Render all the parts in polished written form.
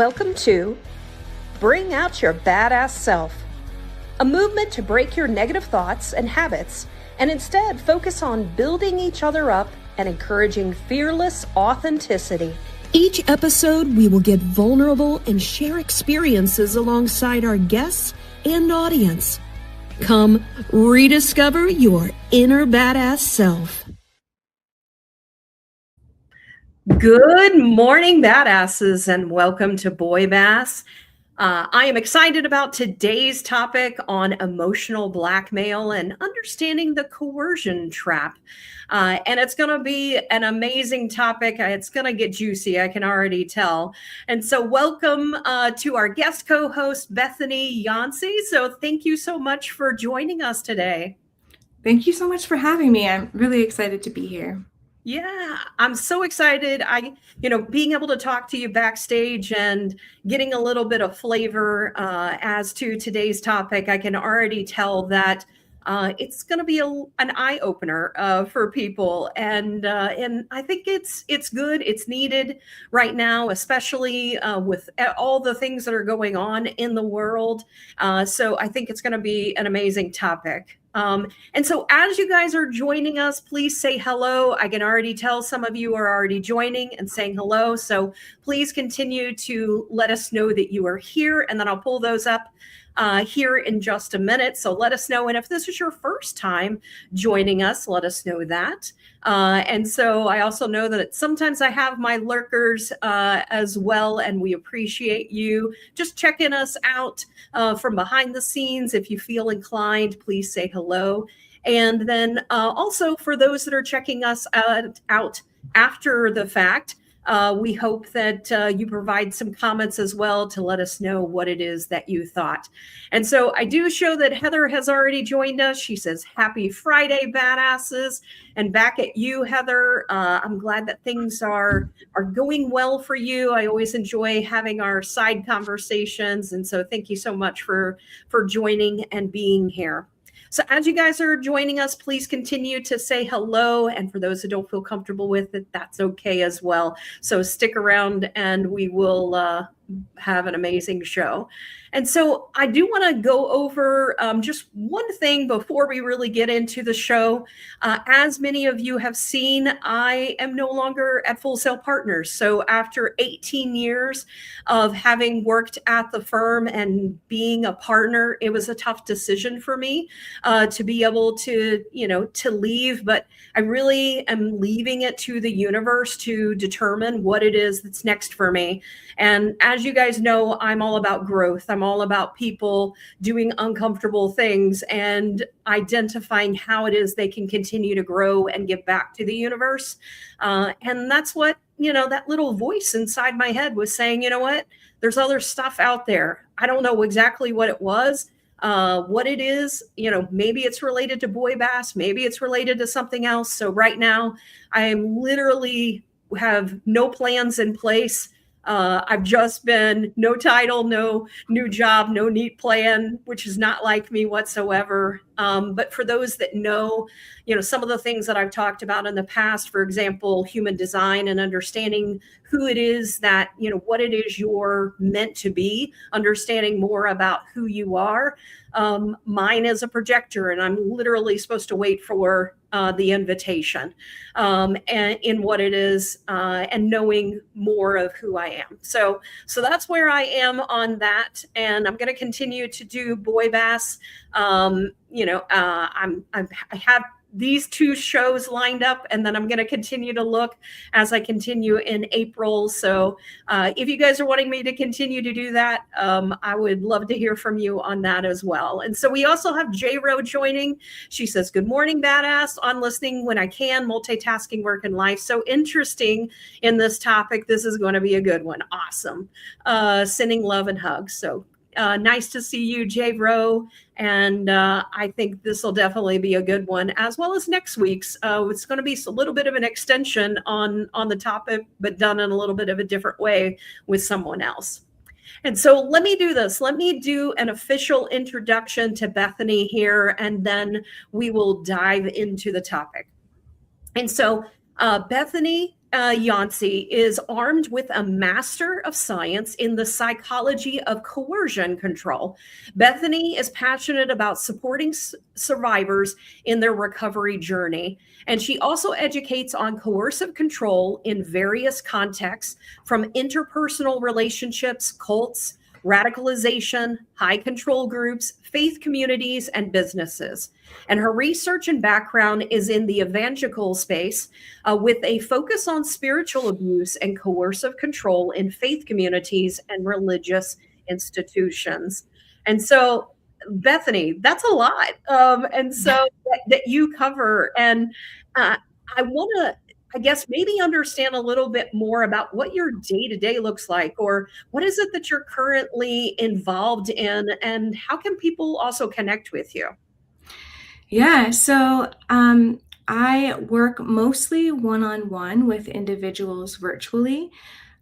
Welcome to Bring Out Your Badass Self, a movement to break your negative thoughts and habits and instead focus on building each other up and encouraging fearless authenticity. Each episode, we will get vulnerable and share experiences alongside our guests and audience. Come rediscover your inner badass self. Good morning, badasses, and welcome to BOYBAS. I am excited about today's topic on emotional blackmail and understanding the coercion trap. And it's going to be an amazing topic. It's going to get juicy, I can already tell. And so welcome to our guest co-host, Bethany Jantzi. So thank you so much for joining us today. Thank you so much for having me. I'm really excited to be here. Yeah, I'm so excited. Being able to talk to you backstage and getting a little bit of flavor as to today's topic, I can already tell that it's going to be an eye opener for people, and I think it's good. It's needed right now, especially with all the things that are going on in the world. So I think it's going to be an amazing topic. And so as you guys are joining us, please say hello. I can already tell some of you are already joining and saying hello. So please continue to let us know that you are here, and then I'll pull those up here in just a minute. So let us know. And if this is your first time joining us, let us know that. And so I also know that sometimes I have my lurkers as well, and we appreciate you just checking us out from behind the scenes. If you feel inclined, please say hello. And then also for those that are checking us out after the fact, we hope that you provide some comments as well to let us know what it is that you thought. And so I do show that Heather has already joined us. She says, happy Friday, badasses. And back at you, Heather. I'm glad that things are going well for you. I always enjoy having our side conversations. And so thank you so much for joining and being here. So as you guys are joining us, please continue to say hello. And for those who don't feel comfortable with it, that's okay as well. So stick around and we will have an amazing show. And so I do want to go over just one thing before we really get into the show. As many of you have seen, I am no longer at Full Sail Partners. So after 18 years of having worked at the firm and being a partner, it was a tough decision for me to be able to leave. But I really am leaving it to the universe to determine what it is that's next for me. And as you guys know, I'm all about growth. I'm all about people doing uncomfortable things and identifying how it is they can continue to grow and give back to the universe. And that's what, that little voice inside my head was saying, you know what, there's other stuff out there. I don't know exactly what it was, what it is, maybe it's related to BOYBAS, maybe it's related to something else. So right now I'm literally have no plans in place. I've just been no title, no new job, no neat plan, which is not like me whatsoever. But for those that know, some of the things that I've talked about in the past, for example, human design and understanding who it is that, what it is you're meant to be, understanding more about who you are. Mine is a projector, and I'm literally supposed to wait for the invitation and in what it is and knowing more of who I am. So that's where I am on that. And I'm going to continue to do BOYBAS. I have these two shows lined up, and then I'm going to continue to look as I continue in April. So if you guys are wanting me to continue to do that, I would love to hear from you on that as well. And so we also have J-Ro joining. She says, good morning, badass. On listening when I can, multitasking work and life. So interesting in this topic. This is going to be a good one. Awesome. Sending love and hugs. So nice to see you, J-Ro. And I think this will definitely be a good one, as well as next week's. It's going to be a little bit of an extension on the topic, but done in a little bit of a different way with someone else. And so let me do this. Let me do an official introduction to Bethany here, and then we will dive into the topic. And so Bethany Jantzi is armed with a Master of Science in the Psychology of Coercive Control. Bethany is passionate about supporting survivors in their recovery journey, and she also educates on coercive control in various contexts, from interpersonal relationships, cults, radicalization, high control groups, faith communities, and businesses. And her research and background is in the evangelical space, with a focus on spiritual abuse and coercive control in faith communities and religious institutions. And so, Bethany, that's a lot. And so that you cover. And I want to, I guess, maybe understand a little bit more about what your day-to-day looks like, or what is it that you're currently involved in, and how can people also connect with you? Yeah, so I work mostly one-on-one with individuals virtually.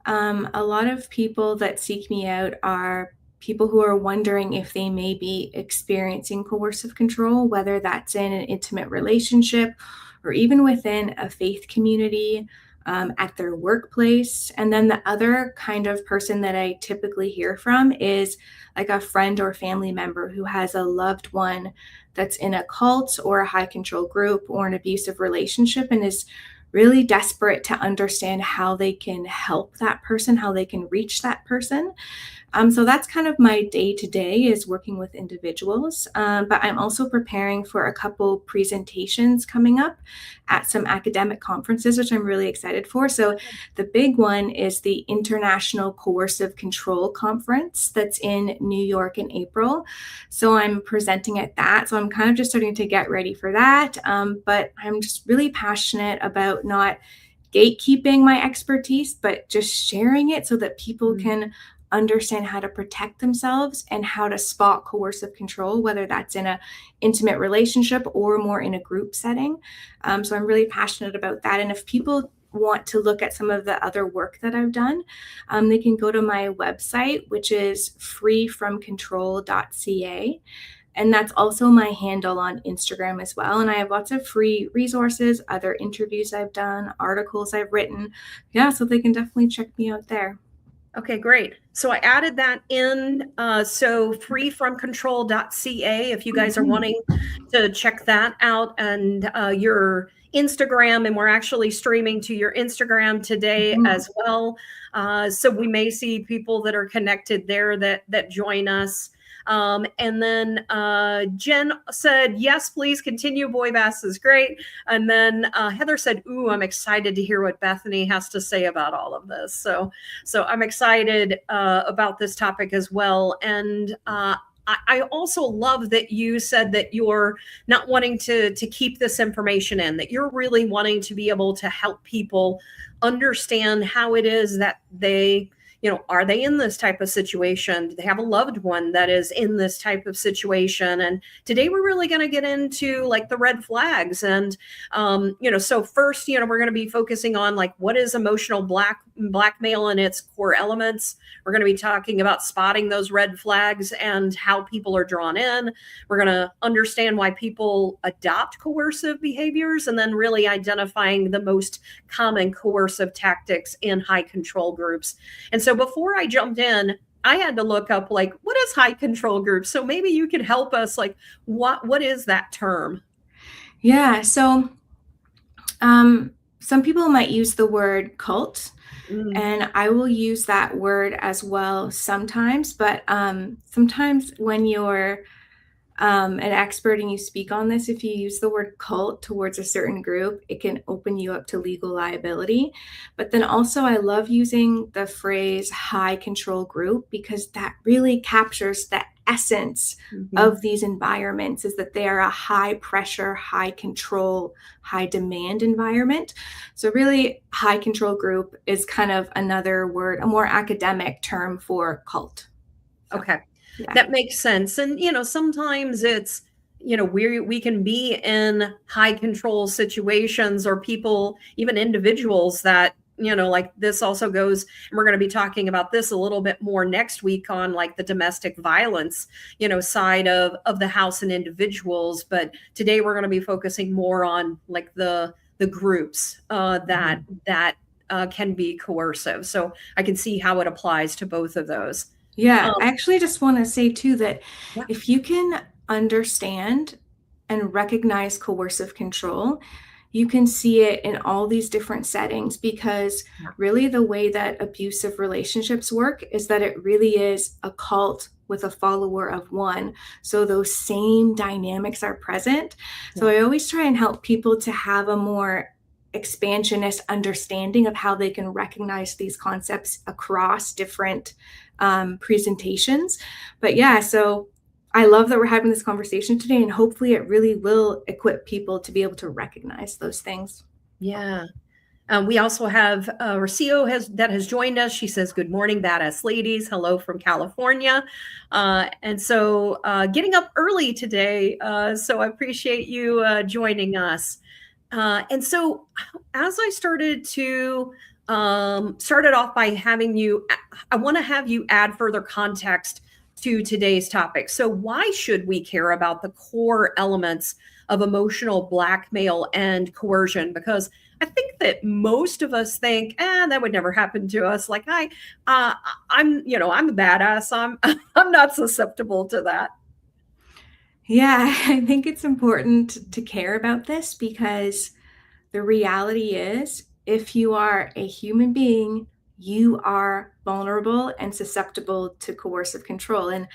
A lot of people that seek me out are people who are wondering if they may be experiencing coercive control, whether that's in an intimate relationship or even within a faith community, at their workplace. And then the other kind of person that I typically hear from is like a friend or family member who has a loved one that's in a cult or a high control group or an abusive relationship and is really desperate to understand how they can help that person, how they can reach that person. So that's kind of my day to day, is working with individuals. But I'm also preparing for a couple presentations coming up at some academic conferences, which I'm really excited for. So the big one is the International Coercive Control Conference that's in New York in April. So I'm presenting at that. So I'm kind of just starting to get ready for that. But I'm just really passionate about not gatekeeping my expertise, but just sharing it so that people can understand how to protect themselves and how to spot coercive control, whether that's in an intimate relationship or more in a group setting. So I'm really passionate about that. And if people want to look at some of the other work that I've done, they can go to my website, which is freefromcontrol.ca. And that's also my handle on Instagram as well. And I have lots of free resources, other interviews I've done, articles I've written. Yeah, so they can definitely check me out there. Okay, great. So I added that in. So freefromcontrol.ca, if you guys are wanting to check that out, and your Instagram, and we're actually streaming to your Instagram today as well. So we may see people that are connected there that join us. And then Jen said, yes, please continue. BOYBAS is great. And then Heather said, ooh, I'm excited to hear what Bethany has to say about all of this. So I'm excited about this topic as well. And I also love that you said that you're not wanting to keep this information in, that you're really wanting to be able to help people understand how it is that they, are they in this type of situation? Do they have a loved one that is in this type of situation? And today we're really going to get into like the red flags. And, so first, we're going to be focusing on like, what is emotional blackmail and its core elements. We're going to be talking about spotting those red flags and how people are drawn in. We're going to understand why people adopt coercive behaviors, and then really identifying the most common coercive tactics in high control groups. And so before I jumped in, I had to look up like, what is high control group? So maybe you could help us, like, what is that term? Yeah. So some people might use the word cult, and I will use that word as well sometimes. But sometimes when you're an expert and you speak on this, if you use the word cult towards a certain group, it can open you up to legal liability. But then also I love using the phrase high control group, because that really captures the essence of these environments, is that they are a high pressure, high control, high demand environment. So really high control group is kind of another word, a more academic term for cult. So. Okay. Yeah. That makes sense. And, sometimes it's, we can be in high control situations, or people, even individuals that, like this also goes, and we're going to be talking about this a little bit more next week on like the domestic violence, side of the house and individuals. But today we're going to be focusing more on like the the groups that can be coercive. So I can see how it applies to both of those. Yeah, I actually just want to say too that Yeah. if you can understand and recognize coercive control, you can see it in all these different settings, because really the way that abusive relationships work is that it really is a cult with a follower of one. So those same dynamics are present. So I always try and help people to have a more expansionist understanding of how they can recognize these concepts across different presentations. But yeah, so I love that we're having this conversation today, and hopefully it really will equip people to be able to recognize those things. Yeah. We also have Rocio that has joined us. She says, "Good morning, badass ladies. Hello from California." And so getting up early today. So I appreciate you joining us. And so as I started off by having you, I want to have you add further context to today's topic. So why should we care about the core elements of emotional blackmail and coercion? Because I think that most of us think, that would never happen to us. Like I'm a badass. I'm not susceptible to that. Yeah, I think it's important to care about this, because the reality is, if you are a human being, you are vulnerable and susceptible to coercive control. And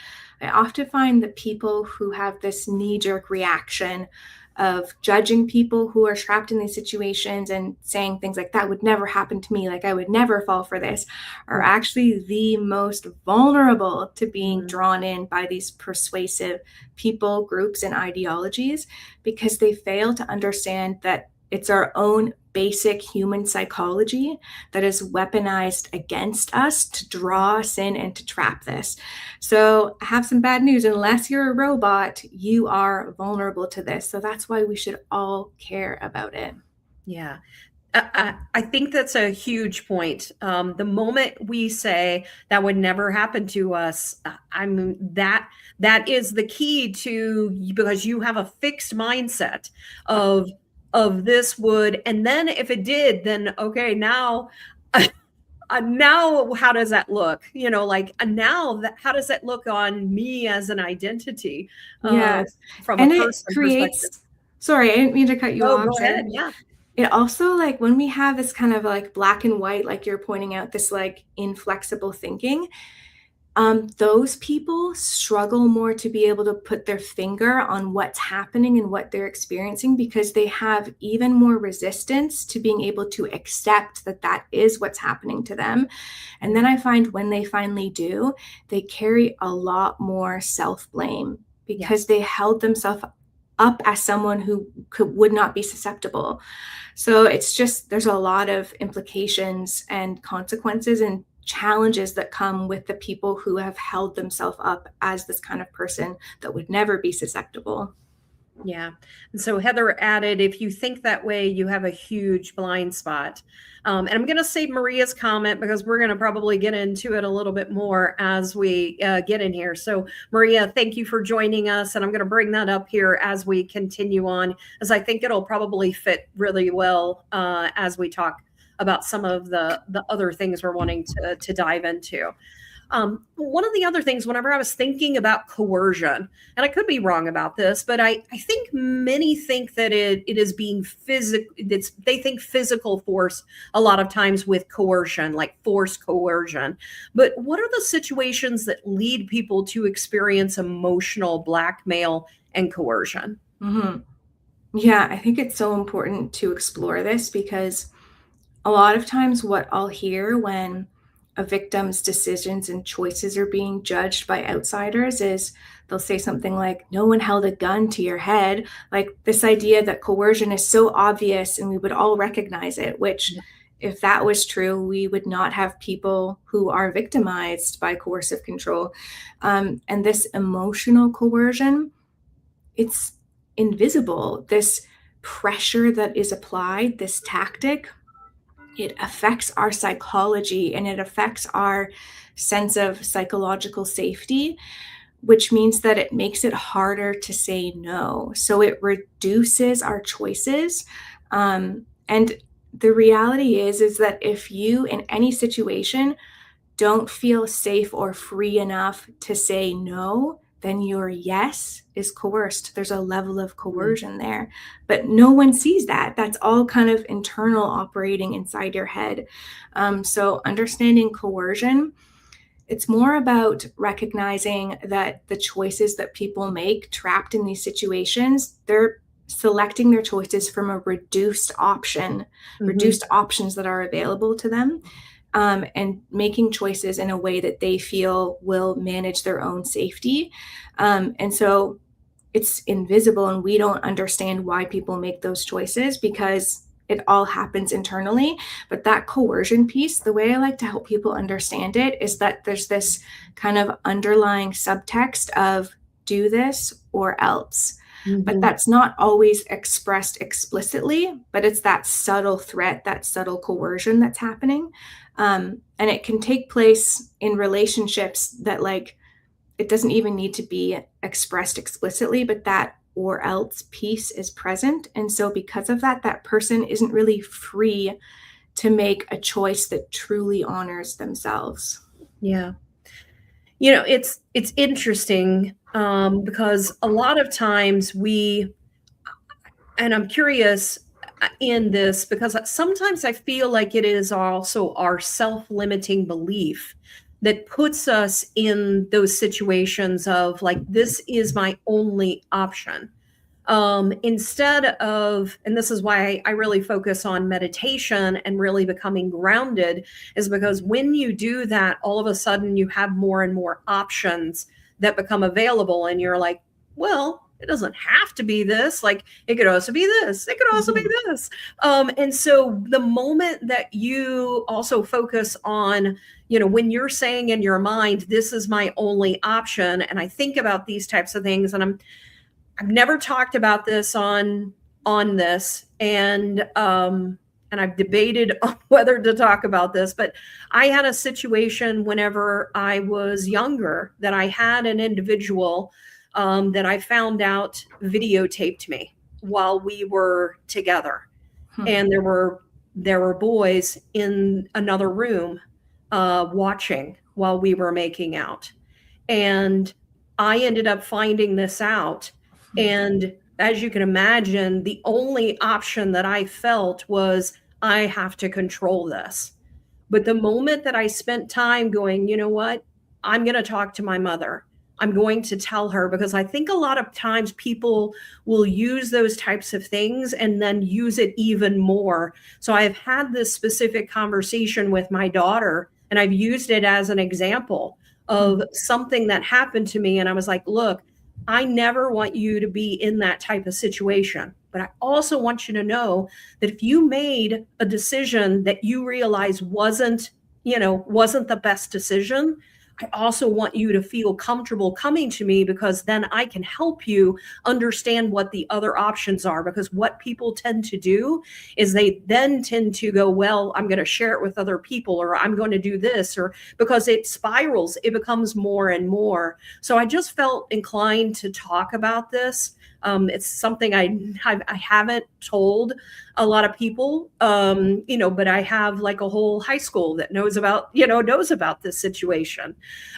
I often find that people who have this knee-jerk reaction of judging people who are trapped in these situations and saying things like, that would never happen to me, like I would never fall for this, are actually the most vulnerable to being drawn in by these persuasive people, groups, and ideologies, because they fail to understand that it's our own basic human psychology that is weaponized against us to draw us in and to trap this. So I have some bad news. Unless you're a robot, you are vulnerable to this. So that's why we should all care about it. Yeah. I think that's a huge point. The moment we say that would never happen to us, that is the key to, because you have a fixed mindset of this would, and then if it did, then okay, now now how does that look? How does that look on me as an identity? Yes. From And a it person creates, perspective. sorry, I didn't mean to cut you off. Go ahead. Yeah. It also, like, when we have this kind of like black and white, like you're pointing out, this like inflexible thinking, those people struggle more to be able to put their finger on what's happening and what they're experiencing, because they have even more resistance to being able to accept that that is what's happening to them. And then I find when they finally do, they carry a lot more self-blame, because they held themselves up as someone who would not be susceptible. So it's just, there's a lot of implications and consequences and challenges that come with the people who have held themselves up as this kind of person that would never be susceptible. Yeah. And so Heather added, if you think that way, you have a huge blind spot. And I'm going to save Maria's comment because we're going to probably get into it a little bit more as we get in here. So Maria, thank you for joining us. And I'm going to bring that up here as we continue on, as I think it'll probably fit really well as we talk about some of the other things we're wanting to dive into. One of the other things, whenever I was thinking about coercion, and I could be wrong about this, but I think many think that it is being physical. They think physical force a lot of times with coercion, like force coercion. But what are the situations that lead people to experience emotional blackmail and coercion? Mm-hmm. Yeah, I think it's so important to explore this, because a lot of times what I'll hear when a victim's decisions and choices are being judged by outsiders is they'll say something like, no one held a gun to your head. Like this idea that coercion is so obvious and we would all recognize it, which if that was true, we would not have people who are victimized by coercive control. And this emotional coercion, it's invisible. This pressure that is applied, this tactic, it affects our psychology and it affects our sense of psychological safety, which means that it makes it harder to say no. So it reduces our choices. And the reality is that if you in any situation don't feel safe or free enough to say no, then your yes is coerced. There's a level of coercion there, but no one sees that. That's all kind of internal operating inside your head. So understanding coercion, it's more about recognizing that the choices that people make trapped in these situations, they're selecting their choices from a reduced options that are available to them, and making choices in a way that they feel will manage their own safety. And so it's invisible, and we don't understand why people make those choices because it all happens internally. But that coercion piece, the way I like to help people understand it is that there's this kind of underlying subtext of do this or else. But that's not always expressed explicitly, but it's that subtle threat, that subtle coercion that's happening. And it can take place in relationships that, like, it doesn't even need to be expressed explicitly, but that or else piece is present. And so because of that, that person isn't really free to make a choice that truly honors themselves. Yeah. You know, it's interesting, because a lot of times and I'm curious in this, because sometimes I feel like it is also our self-limiting belief that puts us in those situations of like, this is my only option. Instead of, and this is why I really focus on meditation and really becoming grounded, is because when you do that, all of a sudden you have more and more options that become available. And you're like, well, it doesn't have to be this. Like, it could also be this. It could also be this. And so the moment that you also focus on, you know, when you're saying in your mind, this is my only option, and I think about these types of things, and I've never talked about this on this, and I've debated on whether to talk about this, but I had a situation whenever I was younger that I had an individual that I found out videotaped me while we were together, and there were boys in another room watching while we were making out, and I ended up finding this out. And as you can imagine, the only option that I felt was, I have to control this. But the moment that I spent time going, you know what, I'm going to talk to my mother. I'm going to tell her, because I think a lot of times people will use those types of things and then use it even more. So I've had this specific conversation with my daughter, and I've used it as an example of something that happened to me. And I was like, look, I never want you to be in that type of situation. But I also want you to know that if you made a decision that you realize wasn't the best decision, I also want you to feel comfortable coming to me, because then I can help you understand what the other options are. Because what people tend to do is they then tend to go, well, I'm going to share it with other people, or I'm going to do this, or because it spirals, it becomes more and more. So I just felt inclined to talk about this. It's something I haven't told a lot of people, but I have like a whole high school that knows about this situation.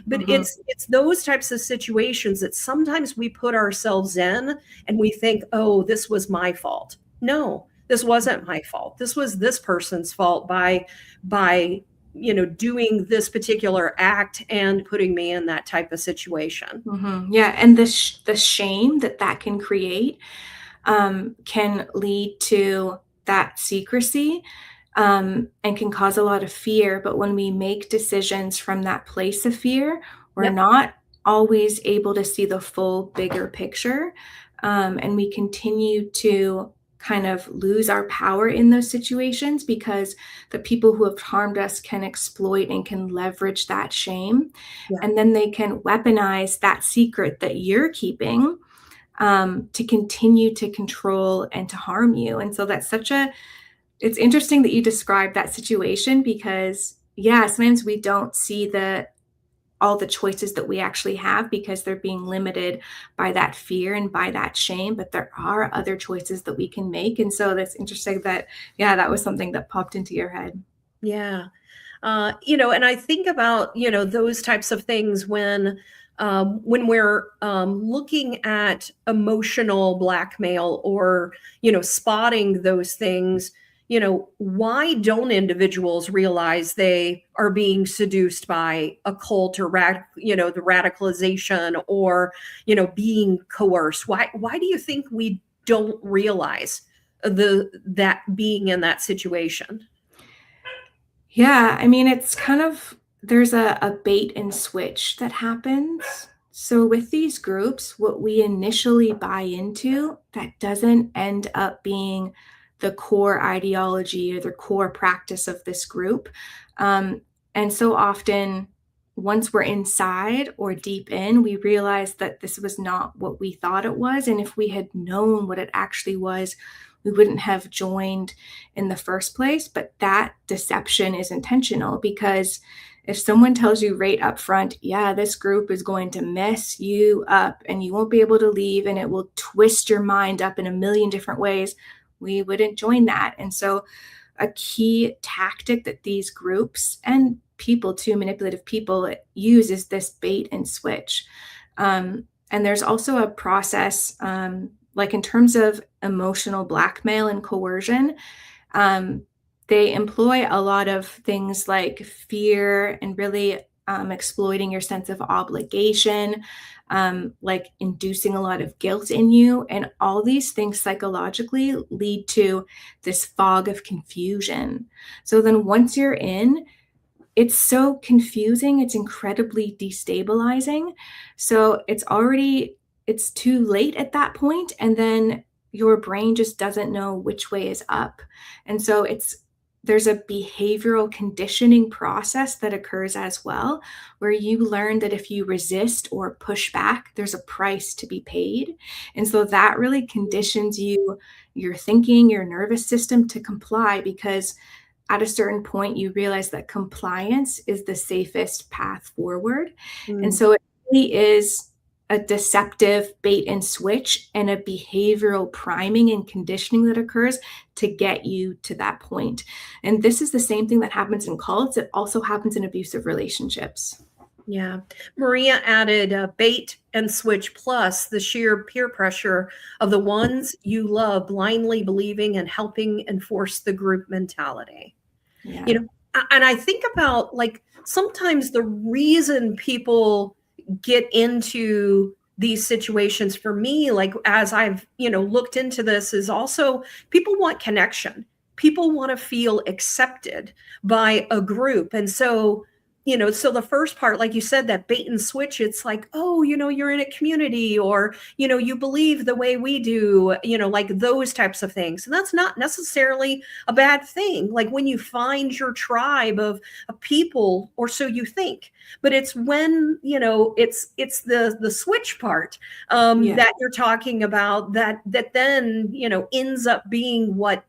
But it's those types of situations that sometimes we put ourselves in and we think, oh, this was my fault. No, this wasn't my fault. This was this person's fault by doing this particular act and putting me in that type of situation. Yeah, and the shame that can create can lead to that secrecy, and can cause a lot of fear. But when we make decisions from that place of fear, we're not always able to see the full bigger picture, and we continue to kind of lose our power in those situations, because the people who have harmed us can exploit and can leverage that shame. And then they can weaponize that secret that you're keeping, to continue to control and to harm you. And so it's interesting that you described that situation, because sometimes we don't see the all the choices that we actually have because they're being limited by that fear and by that shame, but there are other choices that we can make. And so that's interesting that, yeah, that was something that popped into your head. Yeah. And I think about, those types of things when we're looking at emotional blackmail or, spotting those things, why don't individuals realize they are being seduced by a cult or, the radicalization or, being coerced? Why do you think we don't realize that being in that situation? Yeah, I mean, it's kind of, there's a bait and switch that happens. So with these groups, what we initially buy into, that doesn't end up being the core ideology or the core practice of this group. And so often, once we're inside or deep in, we realize that this was not what we thought it was. And if we had known what it actually was, we wouldn't have joined in the first place. But that deception is intentional, because if someone tells you right up front, yeah, this group is going to mess you up and you won't be able to leave and it will twist your mind up in a million different ways, we wouldn't join that. And so a key tactic that these groups and people too, manipulative people, use is this bait and switch. And there's also a process, like in terms of emotional blackmail and coercion, they employ a lot of things like fear and really exploiting your sense of obligation, like inducing a lot of guilt in you. And all these things psychologically lead to this fog of confusion. So then once you're in, it's so confusing, it's incredibly destabilizing. So it's too late at that point, and then your brain just doesn't know which way is up. And so there's a behavioral conditioning process that occurs as well, where you learn that if you resist or push back, there's a price to be paid. And so that really conditions your thinking, your nervous system to comply, because at a certain point, you realize that compliance is the safest path forward. And so it really is a deceptive bait and switch and a behavioral priming and conditioning that occurs to get you to that point. And this is the same thing that happens in cults. It also happens in abusive relationships. Yeah. Maria added bait and switch plus the sheer peer pressure of the ones you love blindly believing and helping enforce the group mentality. Yeah. And I think about, like, sometimes the reason people get into these situations, for me, like, as I've, looked into this, is also people want connection. People want to feel accepted by a group. And so, so the first part, like you said, that bait and switch, it's like, oh, you're in a community, or, you believe the way we do, like those types of things. And that's not necessarily a bad thing. Like when you find your tribe of people, or so you think, but it's when, it's the switch part that you're talking about, that then, ends up being what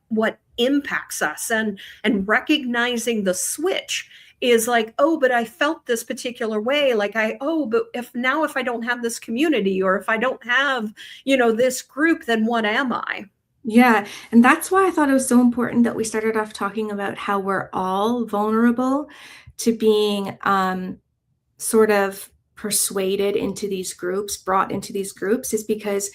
impacts us, and recognizing the switch is like, oh, but I felt this particular way. Like but if I don't have this community, or if I don't have, this group, then what am I? Yeah. And that's why I thought it was so important that we started off talking about how we're all vulnerable to being sort of persuaded into these groups, brought into these groups, is because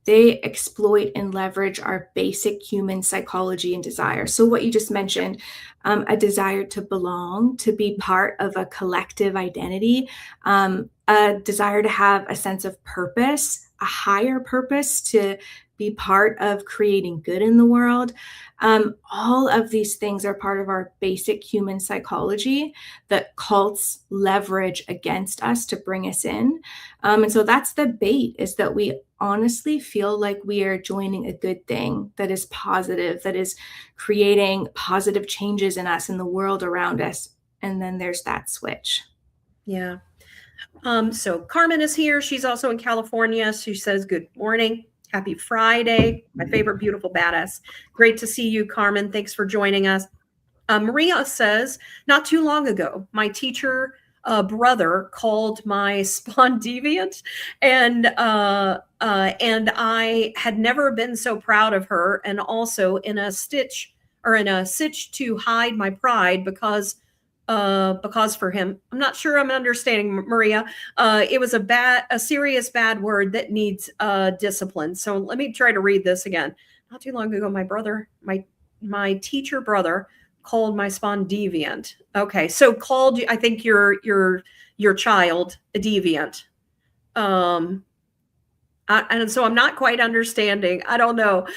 they exploit and leverage our basic human psychology and desire. So what you just mentioned, a desire to belong, to be part of a collective identity, a desire to have a sense of purpose, a higher purpose, to be part of creating good in the world. All of these things are part of our basic human psychology that cults leverage against us to bring us in. And so that's the bait, is that we honestly feel like we are joining a good thing that is positive, that is creating positive changes in us, in the world around us. And then there's that switch. Yeah. So Carmen is here. She's also in California. She says, good morning. Happy Friday. My favorite beautiful badass. Great to see you, Carmen. Thanks for joining us. Maria says, not too long ago, my teacher brother called my spawn deviant, and I had never been so proud of her, and also in a stitch to hide my pride because for him. I'm not sure I'm understanding, Maria. It was a serious bad word that needs discipline. So let me try to read this again. Not too long ago, my teacher brother called my spawn deviant. Okay, so called you. I think your child a deviant. And so I'm not quite understanding. I don't know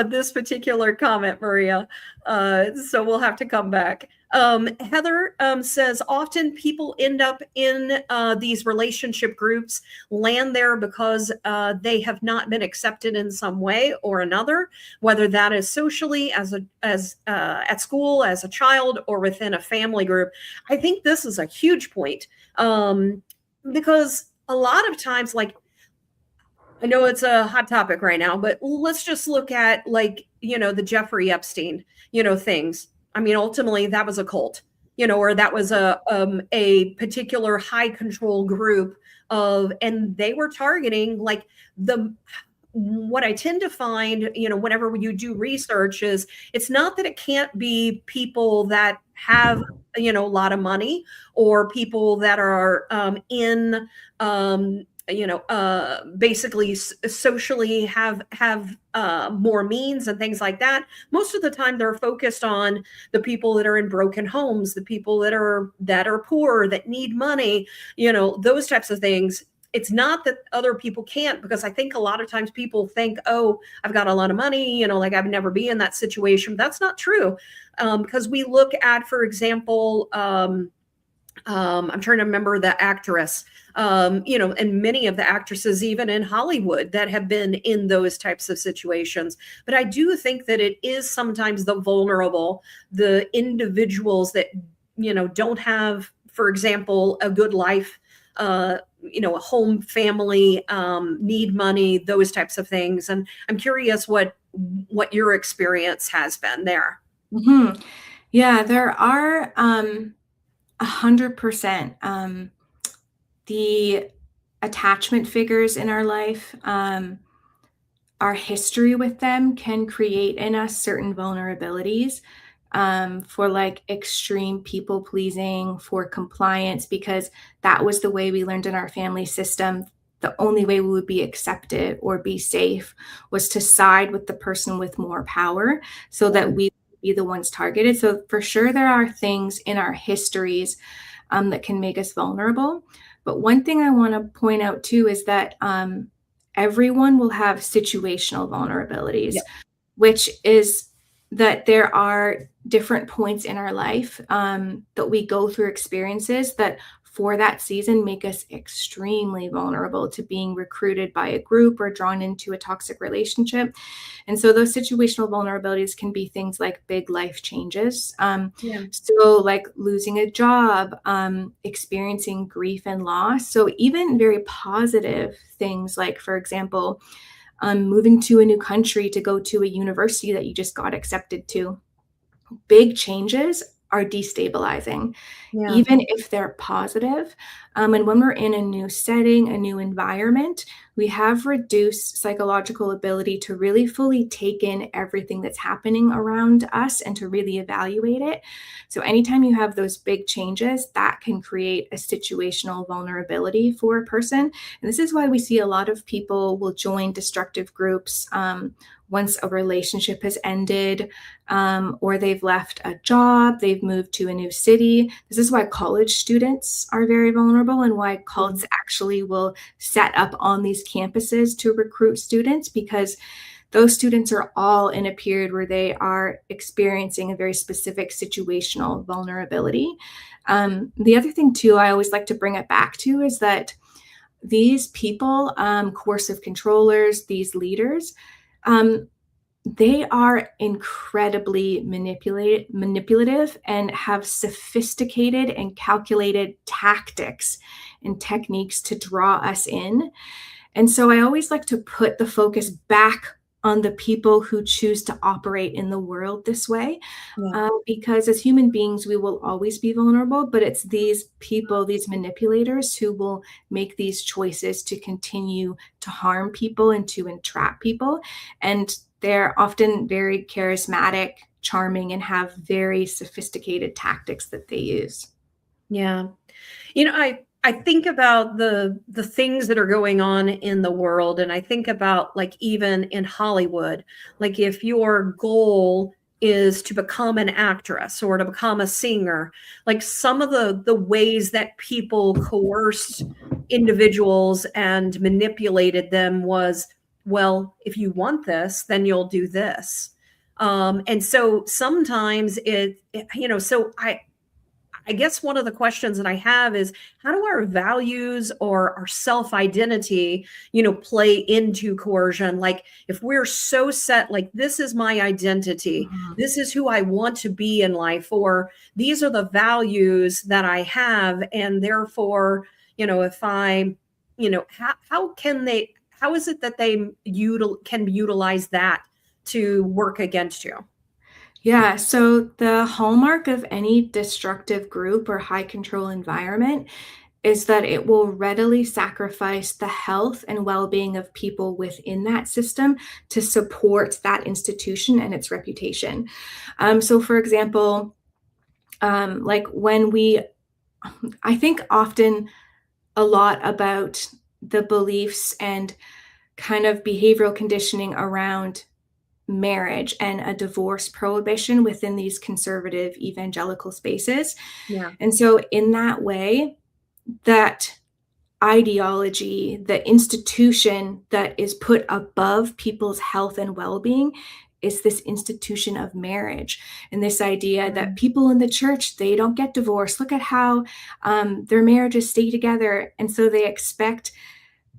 this particular comment, Maria. So we'll have to come back. Heather says, often people end up in these relationship groups, land there because they have not been accepted in some way or another, whether that is socially, as at school, as a child, or within a family group. I think this is a huge point, because a lot of times, like, I know it's a hot topic right now, but let's just look at, like, the Jeffrey Epstein, things. I mean, ultimately that was a cult, or that was a particular high control group and they were targeting, like, what I tend to find, whenever you do research, is it's not that it can't be people that have, a lot of money, or people that are in, basically socially have more means and things like that. Most of the time they're focused on the people that are in broken homes, the people that are poor, that need money, those types of things. It's not that other people can't, because I think a lot of times people think, oh, I've got a lot of money, like I've never been in that situation. That's not true. Because we look at, for example, I'm trying to remember the actress, and many of the actresses, even in Hollywood, that have been in those types of situations. But I do think that it is sometimes the vulnerable, the individuals that, don't have, for example, a good life, a home, family, need money, those types of things. And I'm curious what your experience has been there. Mm-hmm. Yeah, there are 100%. The attachment figures in our life, our history with them can create in us certain vulnerabilities, for, like, extreme people pleasing, for compliance, because that was the way we learned in our family system. The only way we would be accepted or be safe was to side with the person with more power, so that we would be the ones targeted. So for sure, there are things in our histories that can make us vulnerable. But one thing I want to point out too is that everyone will have situational vulnerabilities, Yep. which is that there are different points in our life that we go through experiences that for that season make us extremely vulnerable to being recruited by a group or drawn into a toxic relationship. And so those situational vulnerabilities can be things like big life changes. Yeah. So like losing a job, experiencing grief and loss. So even very positive things like, for example, moving to a new country to go to a university that you just got accepted to. Big changes are destabilizing, Yeah. even if they're positive. And when we're in a new setting, a new environment, we have reduced psychological ability to really fully take in everything that's happening around us and to really evaluate it. So anytime you have those big changes, that can create a situational vulnerability for a person. And this is why we see a lot of people will join destructive groups once a relationship has ended, or they've left a job, they've moved to a new city. This is why college students are very vulnerable, and why cults actually will set up on these campuses to recruit students, because those students are all in a period where they are experiencing a very specific situational vulnerability. The other thing too, I always like to bring it back to is that these people, coercive controllers, these leaders, they are incredibly manipulative and have sophisticated and calculated tactics and techniques to draw us in. And so I always like to put the focus back on the people who choose to operate in the world this way. Yeah. Because as human beings, we will always be vulnerable, but it's these people, these manipulators, who will make these choices to continue to harm people and to entrap people. And they're often very charismatic, charming, and have very sophisticated tactics that they use. Yeah. I think about the things that are going on in the world, and I think about, like, even in Hollywood, like, if your goal is to become an actress or to become a singer, like, some of the ways that people coerced individuals and manipulated them was, well, if you want this, then you'll do this. And so sometimes so I guess one of the questions that I have is, how do our values or our self-identity, play into coercion? Like, if we're so set, like, this is my identity, this is who I want to be in life, or these are the values that I have, and therefore, if I, how is it that they can utilize that to work against you? Yeah, so the hallmark of any destructive group or high control environment is that it will readily sacrifice the health and well being of people within that system to support that institution and its reputation. So, for example, like I think often a lot about the beliefs and kind of behavioral conditioning around marriage and a divorce prohibition within these conservative evangelical spaces. Yeah. And so, in that way, that ideology, the institution that is put above people's health and well being, is this institution of marriage, and this idea that people in the church, they don't get divorced. Look at how their marriages stay together. And so they expect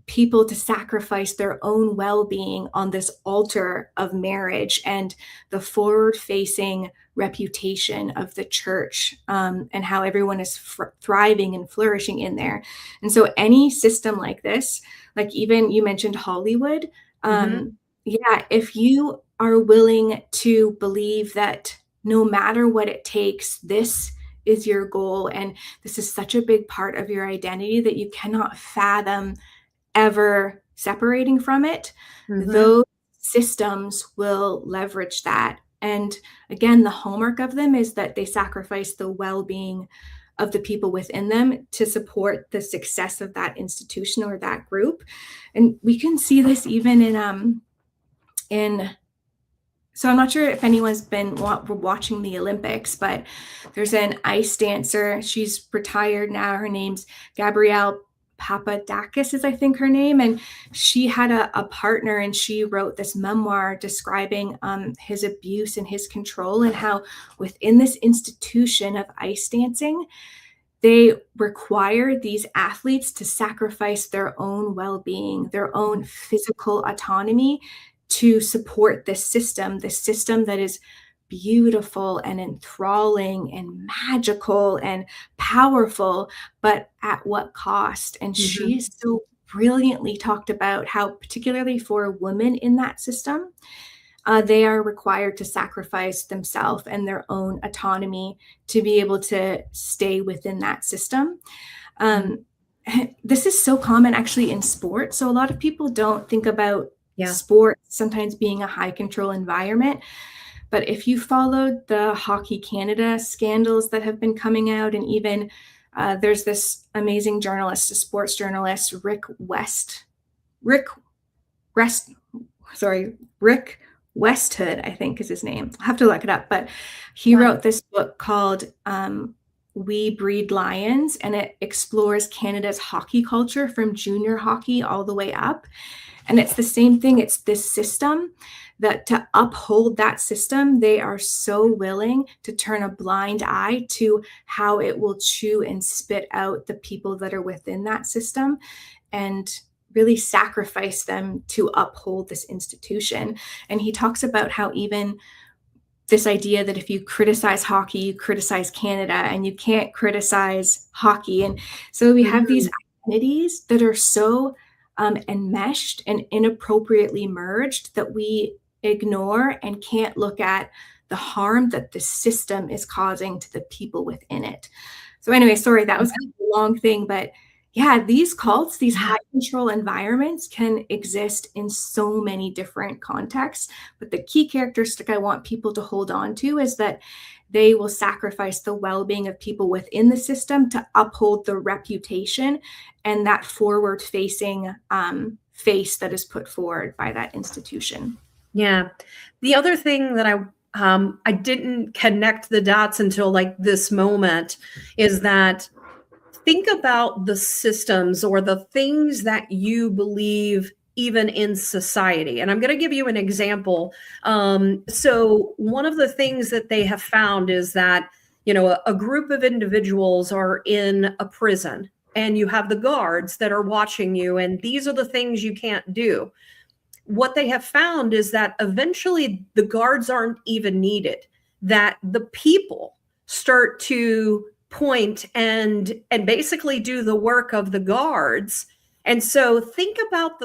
people to sacrifice their own well-being on this altar of marriage and the forward-facing reputation of the church, and how everyone is thriving and flourishing in there. And so any system like this, like even you mentioned Hollywood, yeah, if you are willing to believe that no matter what it takes, this is your goal, and this is such a big part of your identity that you cannot fathom ever separating from it, those systems will leverage that. And again, the hallmark of them is that they sacrifice the well-being of the people within them to support the success of that institution or that group. And we can see this even in so I'm not sure if anyone's been watching the Olympics, but there's an ice dancer. She's retired now. Her name's Gabrielle Papadakis is, I think, her name. And she had a partner, and she wrote this memoir describing his abuse and his control, and how within this institution of ice dancing, they require these athletes to sacrifice their own well-being, their own physical autonomy to support this system that is beautiful and enthralling and magical and powerful, but at what cost? And she so brilliantly talked about how, particularly for women in that system, they are required to sacrifice themselves and their own autonomy to be able to stay within that system. This is so common actually in sports. So a lot of people don't think about sports sometimes being a high control environment. But if you followed the Hockey Canada scandals that have been coming out, and even there's this amazing journalist, a sports journalist, Rick Westhood, I think is his name. I'll have to look it up. But he wrote this book called We Breed Lions, and it explores Canada's hockey culture from junior hockey all the way up. And it's the same thing. It's this system that, to uphold that system, they are so willing to turn a blind eye to how it will chew and spit out the people that are within that system, and really sacrifice them to uphold this institution. And he talks about how even this idea that if you criticize hockey, you criticize Canada, and you can't criticize hockey. And so we have these identities that are so enmeshed and inappropriately merged that we ignore and can't look at the harm that the system is causing to the people within it. So anyway, sorry, that was kind of a long thing, but yeah, these cults, these high control environments can exist in so many different contexts. But the key characteristic I want people to hold on to is that they will sacrifice the well-being of people within the system to uphold the reputation and that forward-facing face that is put forward by that institution. Yeah. The other thing that I didn't connect the dots until like this moment is that think about the systems or the things that you believe even in society. And I'm going to give you an example. So one of the things that they have found is that, a group of individuals are in a prison and you have the guards that are watching you, and these are the things you can't do. What they have found is that eventually the guards aren't even needed, that the people start to point and basically do the work of the guards. And so think about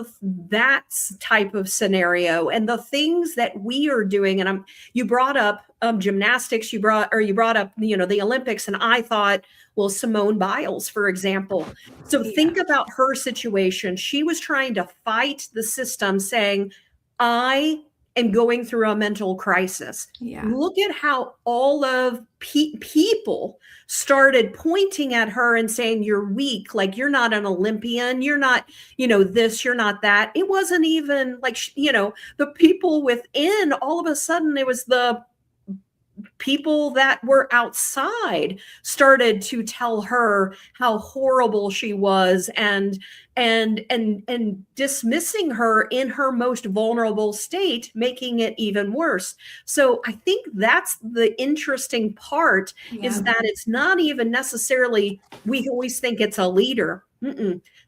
that type of scenario and the things that we are doing. And you brought up gymnastics, you brought up the Olympics, and I thought, well, Simone Biles, for example. So think about her situation. She was trying to fight the system, saying, I am going through a mental crisis. Yeah. Look at how all of people started pointing at her and saying, you're weak, like you're not an Olympian, you're not, this, you're not that. It wasn't even like, the people within, all of a sudden it was the people that were outside started to tell her how horrible she was and dismissing her in her most vulnerable state, making it even worse. So I think that's the interesting part, is that it's not even necessarily, we always think it's a leader.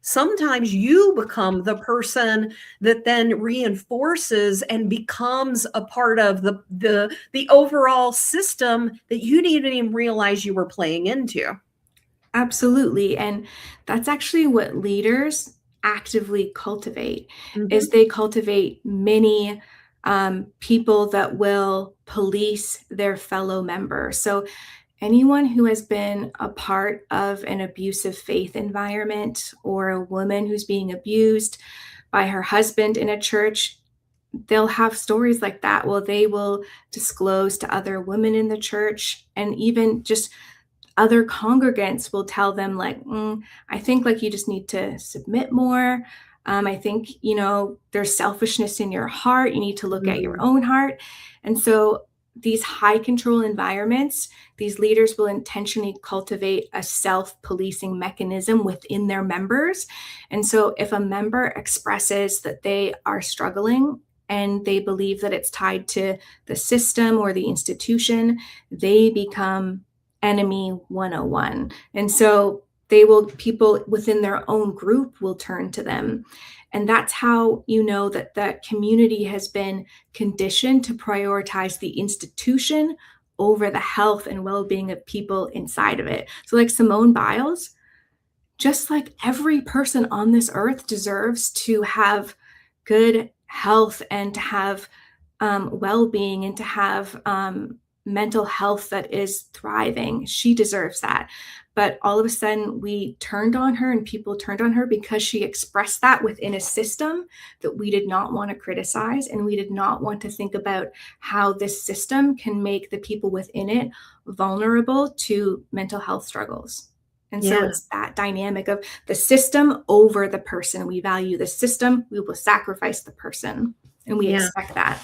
Sometimes you become the person that then reinforces and becomes a part of the overall system that you didn't even realize you were playing into. Absolutely. And that's actually what leaders actively cultivate, is they cultivate many people that will police their fellow members. So anyone who has been a part of an abusive faith environment, or a woman who's being abused by her husband in a church, they'll have stories like that. Well, they will disclose to other women in the church, and even just other congregants will tell them like, I think like you just need to submit more. I think, there's selfishness in your heart. You need to look at your own heart. And so these high control environments, these leaders will intentionally cultivate a self-policing mechanism within their members. And so if a member expresses that they are struggling and they believe that it's tied to the system or the institution, they become enemy 101. And so people within their own group will turn to them. And that's how you know that that community has been conditioned to prioritize the institution over the health and well-being of people inside of it. So like Simone Biles, just like every person on this earth deserves to have good health and to have well-being and to have mental health that is thriving. She deserves that. But all of a sudden we turned on her, and people turned on her because she expressed that within a system that we did not want to criticize. And we did not want to think about how this system can make the people within it vulnerable to mental health struggles. And so it's that dynamic of the system over the person. We value the system, we will sacrifice the person, and we expect that.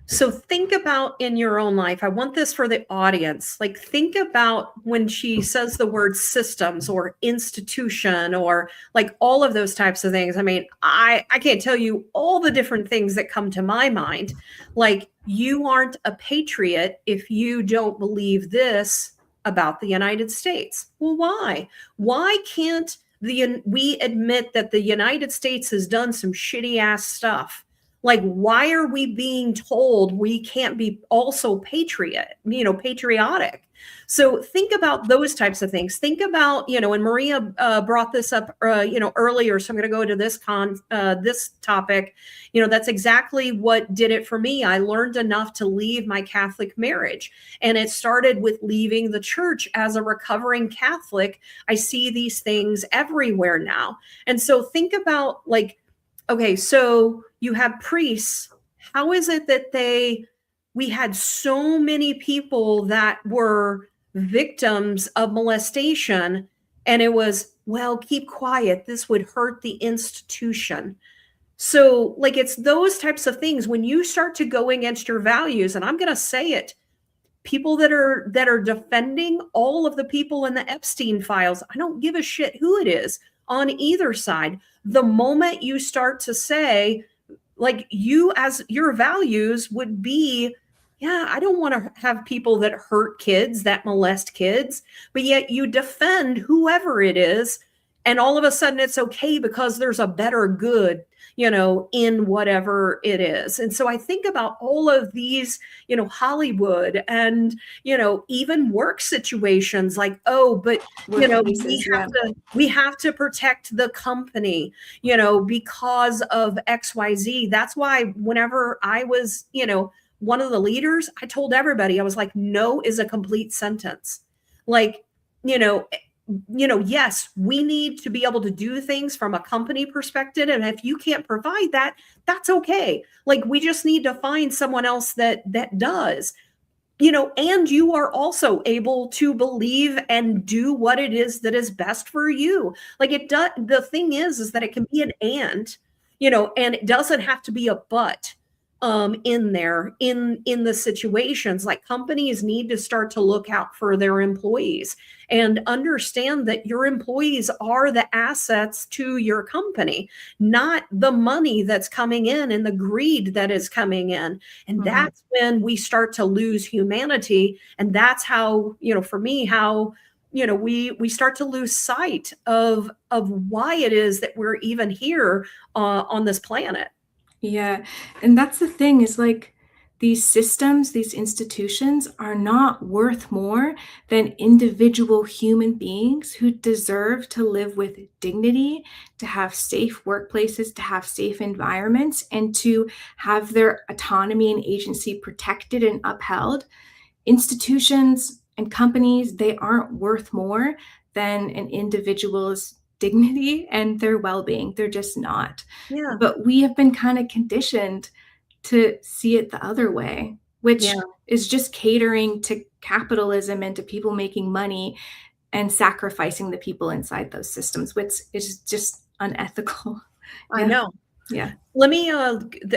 So think about in your own life, I want this for the audience, like think about when she says the word systems or institution or like all of those types of things. I mean, I can't tell you all the different things that come to my mind. Like, you aren't a patriot if you don't believe this about the United States. Well, why? Why can't we admit that the United States has done some shitty ass stuff? Like, why are we being told we can't be also patriotic? So think about those types of things. Think about, and Maria brought this up, earlier. So I'm going to go to this topic. That's exactly what did it for me. I learned enough to leave my Catholic marriage, and it started with leaving the church. As a recovering Catholic, I see these things everywhere now. And so think about, like, okay, so you have priests. How is it that we had so many people that were victims of molestation, and it was, well, keep quiet, this would hurt the institution? So, like, it's those types of things when you start to go against your values. And I'm going to say it, people that are defending all of the people in the Epstein files, I don't give a shit who it is on either side. The moment you start to say, like, you as your values would be, yeah, I don't want to have people that hurt kids, that molest kids, but yet you defend whoever it is, and all of a sudden it's okay because there's a better good, in whatever it is. And so I think about all of these, Hollywood and, even work situations, like, oh, but, we have to protect the company, because of XYZ. That's why whenever I was, one of the leaders, I told everybody, I was like, no is a complete sentence. Like, yes, we need to be able to do things from a company perspective. And if you can't provide that, that's okay. Like, we just need to find someone else that does, and you are also able to believe and do what it is that is best for you. Like, it does. The thing is that it can be an and it doesn't have to be a but. In there, in the situations, like, companies need to start to look out for their employees and understand that your employees are the assets to your company, not the money that's coming in and the greed that is coming in. And that's when we start to lose humanity. And that's how, for me, how, we start to lose sight of why it is that we're even here on this planet. Yeah. And that's the thing, is like, these systems, these institutions are not worth more than individual human beings who deserve to live with dignity, to have safe workplaces, to have safe environments, and to have their autonomy and agency protected and upheld. Institutions and companies, they aren't worth more than an individual's dignity and their well-being. They're just not. Yeah. But we have been kind of conditioned to see it the other way, which is just catering to capitalism and to people making money and sacrificing the people inside those systems, which is just unethical. I know. Yeah. Let me,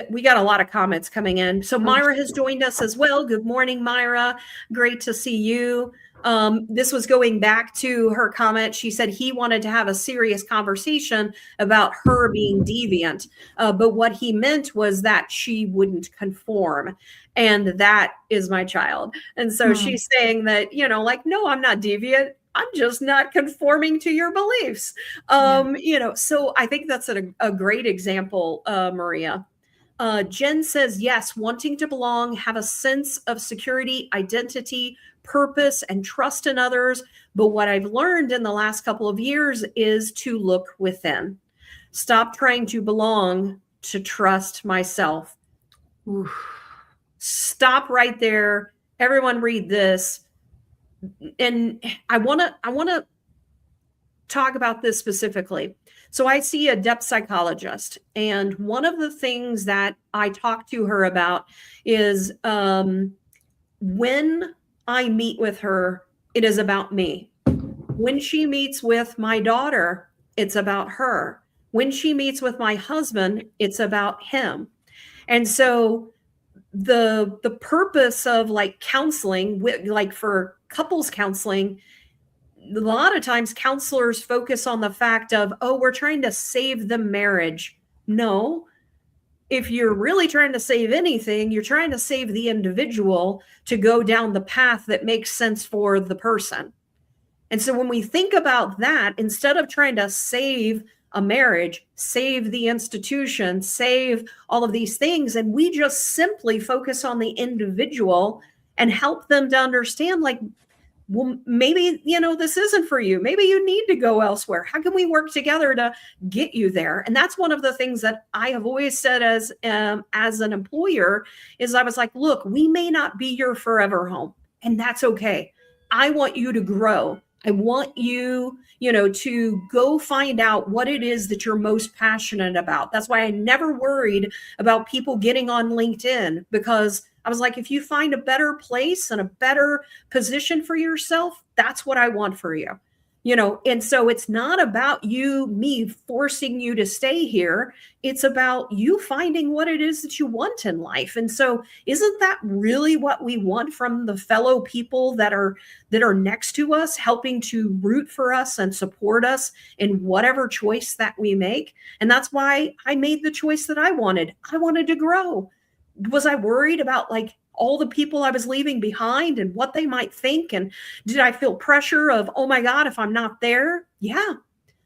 we got a lot of comments coming in. So Myra has joined us as well. Good morning, Myra. Great to see you. This was going back to her comment. She said he wanted to have a serious conversation about her being deviant. But what he meant was that she wouldn't conform. And that is my child. And so she's saying that, like, no, I'm not deviant. I'm just not conforming to your beliefs. So I think that's a great example, Maria. Jen says, yes, wanting to belong, have a sense of security, identity, purpose, and trust in others. But what I've learned in the last couple of years is to look within. Stop trying to belong, to trust myself. Oof. Stop right there. Everyone read this. And I want to talk about this specifically. So I see a depth psychologist, and one of the things that I talk to her about is when I meet with her, it is about me. When she meets with my daughter, it's about her. When she meets with my husband, it's about him. And so the purpose of, like, counseling, like for couples counseling, a lot of times counselors focus on the fact of, oh, we're trying to save the marriage. No, if you're really trying to save anything, you're trying to save the individual to go down the path that makes sense for the person. And so when we think about that, instead of trying to save a marriage, save the institution, save all of these things, and we just simply focus on the individual and help them to understand, like, well, maybe, this isn't for you. Maybe you need to go elsewhere. How can we work together to get you there? And that's one of the things that I have always said as an employer is I was like, look, we may not be your forever home, and that's okay. I want you to grow. I want you, to go find out what it is that you're most passionate about. That's why I never worried about people getting on LinkedIn, because I was like, if you find a better place and a better position for yourself, that's what I want for you. And so it's not about me forcing you to stay here. It's about you finding what it is that you want in life. And so isn't that really what we want from the fellow people that are next to us, helping to root for us and support us in whatever choice that we make? And that's why I made the choice that I wanted. I wanted to grow. Was I worried about all the people I was leaving behind and what they might think? And did I feel pressure of, oh my God, if I'm not there? Yeah.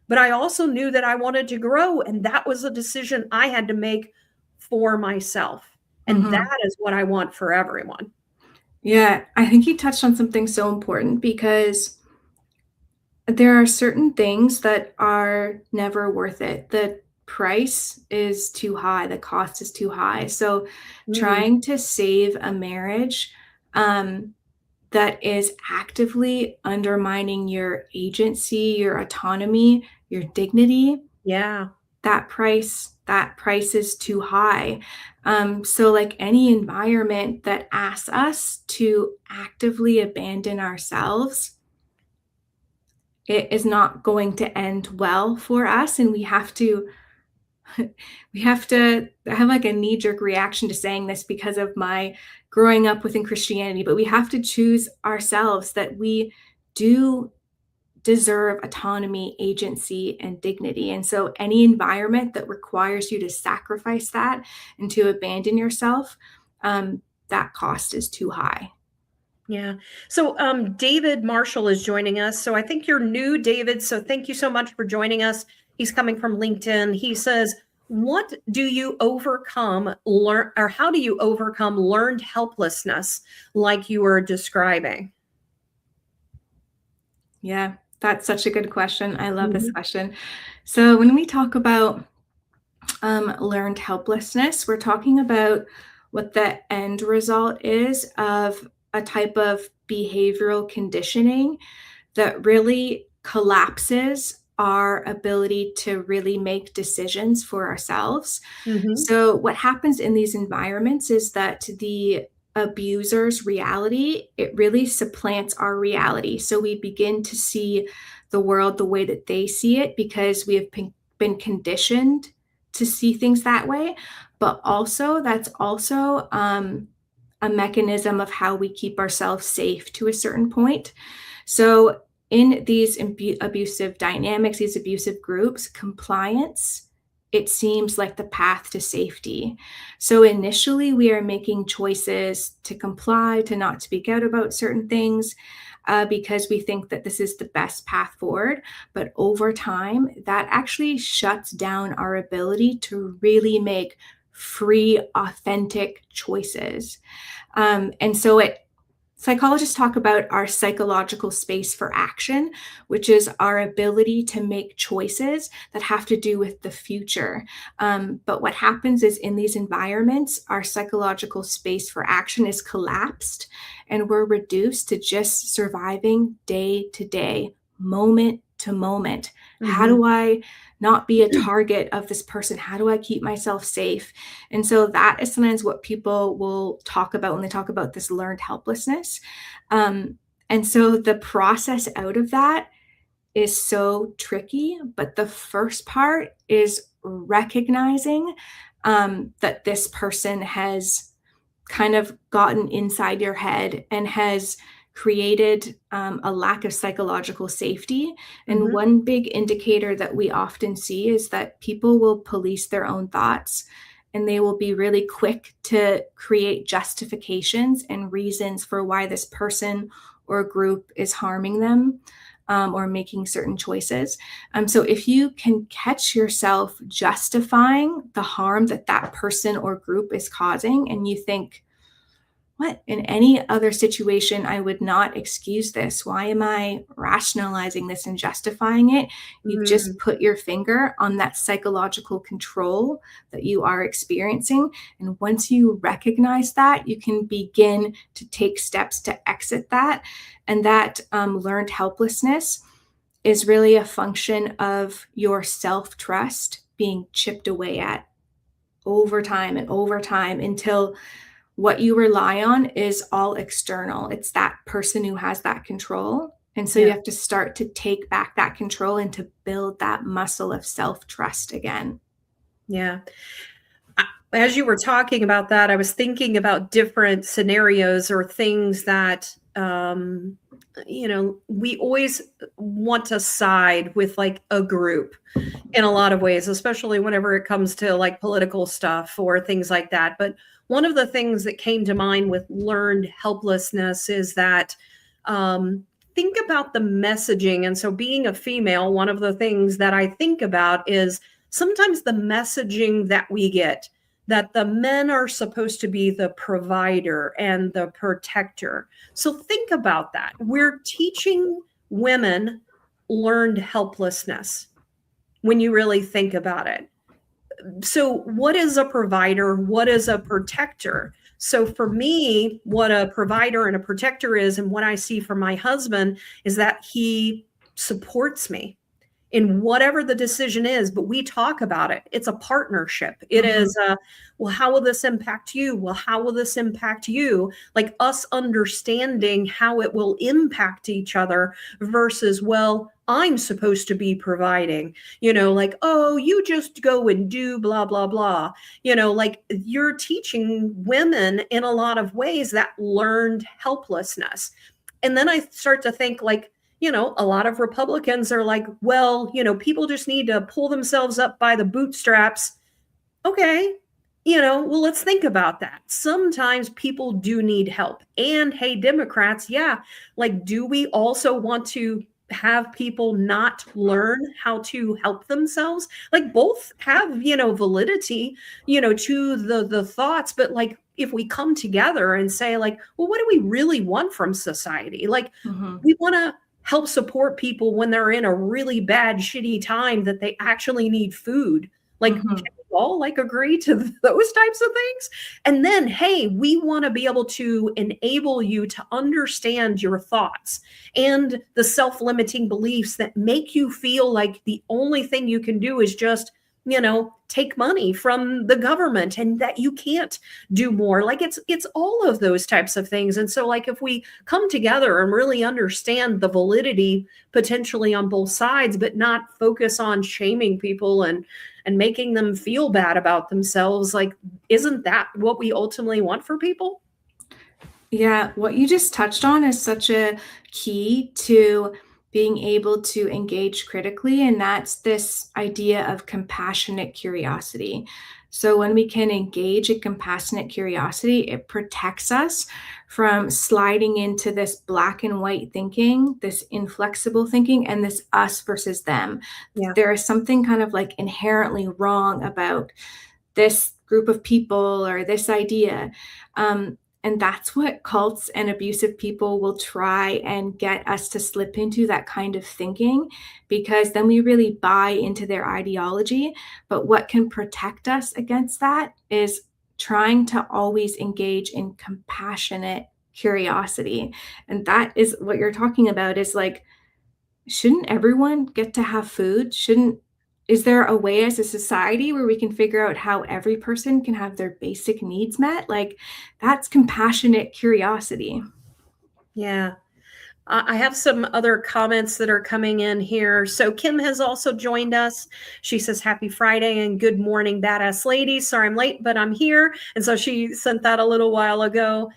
But I also knew that I wanted to grow. And that was a decision I had to make for myself. And that is what I want for everyone. Yeah, I think you touched on something so important, because there are certain things that are never worth it. The price is too high, the cost is too high. So trying to save a marriage that is actively undermining your agency, your autonomy, your dignity, Yeah. that price is too high. So like any environment that asks us to actively abandon ourselves, it is not going to end well for us. And we have to have like a knee-jerk reaction to saying this because of my growing up within Christianity, but we have to choose ourselves that we do deserve autonomy, agency, and dignity. And so any environment that requires you to sacrifice that and to abandon yourself, that cost is too high. Yeah. So David Marshall is joining us. So I think you're new, David. So thank you so much for joining us. He's coming from LinkedIn. He says, what do you overcome how do you overcome learned helplessness like you were describing? Yeah, that's such a good question. I love this question. So when we talk about learned helplessness, we're talking about what the end result is of a type of behavioral conditioning that really collapses our ability to really make decisions for ourselves. So what happens in these environments is that the abuser's reality, it really supplants our reality. So we begin to see the world the way that they see it because we have been conditioned to see things that way. But also, that's also a mechanism of how we keep ourselves safe to a certain point. So in these abusive dynamics, these abusive groups, compliance, it seems like the path to safety. So initially, we are making choices to comply, to not speak out about certain things, because we think that this is the best path forward. But over time, that actually shuts down our ability to really make free, authentic choices. And so psychologists talk about our psychological space for action, which is our ability to make choices that have to do with the future. But what happens is in these environments, our psychological space for action is collapsed, and we're reduced to just surviving day to day, moment to moment. How do I not be a target of this person? How do I keep myself safe? And so that is sometimes what people will talk about when they talk about this learned helplessness. And so the process out of that is so tricky. But the first part is recognizing that this person has kind of gotten inside your head and has created a lack of psychological safety. And one big indicator that we often see is that people will police their own thoughts, and they will be really quick to create justifications and reasons for why this person or group is harming them or making certain choices. So if you can catch yourself justifying the harm that that person or group is causing, and you think, what? In any other situation, I would not excuse this. Why am I rationalizing this and justifying it? You've Mm, just put your finger on that psychological control that you are experiencing. And once you recognize that, you can begin to take steps to exit that. And that learned helplessness is really a function of your self-trust being chipped away at over time and over time until what you rely on is all external. It's that person who has that control. And so you yeah. have to start to take back that control and to build that muscle of self-trust again. Yeah. As you were talking about that, I was thinking about different scenarios or things that, we always want to side with like a group in a lot of ways, especially whenever it comes to like political stuff or things like that. But one of the things that came to mind with learned helplessness is that think about the messaging. And so, being a female, one of the things that I think about is sometimes the messaging that we get that the men are supposed to be the provider and the protector. So, think about that. We're teaching women learned helplessness when you really think about it. So, what is a provider? What is a protector? So, for me, what a provider and a protector is, and what I see from my husband, is that he supports me in whatever the decision is, but we talk about it. It's a partnership. It is, well, how will this impact you? Well, how will this impact you? Like us understanding how it will impact each other versus, well, I'm supposed to be providing, like, oh, you just go and do blah, blah, blah. Like you're teaching women in a lot of ways that learned helplessness. And then I start to think like, a lot of Republicans are like, well, people just need to pull themselves up by the bootstraps. Okay. Well, let's think about that. Sometimes people do need help. And hey, Democrats, yeah, like, do we also want to have people not learn how to help themselves? Like both have, validity, to the thoughts, but like if we come together and say like, well, what do we really want from society? Like we want to help support people when they're in a really bad, shitty time that they actually need food. Like, can we all like agree to those types of things? And then, hey, we want to be able to enable you to understand your thoughts and the self-limiting beliefs that make you feel like the only thing you can do is just, take money from the government and that you can't do more. Like it's all of those types of things. And so like if we come together and really understand the validity potentially on both sides, but not focus on shaming people and making them feel bad about themselves, like isn't that what we ultimately want for people? Yeah, what you just touched on is such a key to being able to engage critically, and that's this idea of compassionate curiosity. So, when we can engage in compassionate curiosity, it protects us from sliding into this black and white thinking, this inflexible thinking, and this us versus them. Yeah. There is something kind of like inherently wrong about this group of people or this idea. And that's what cults and abusive people will try and get us to slip into, that kind of thinking, because then we really buy into their ideology. But what can protect us against that is trying to always engage in compassionate curiosity. And that is what you're talking about, is like, shouldn't everyone get to have food? Is there a way as a society where we can figure out how every person can have their basic needs met? Like, that's compassionate curiosity. Yeah. I have some other comments that are coming in here. So Kim has also joined us. She says, happy Friday and good morning, badass ladies. Sorry I'm late, but I'm here. And so she sent that a little while ago.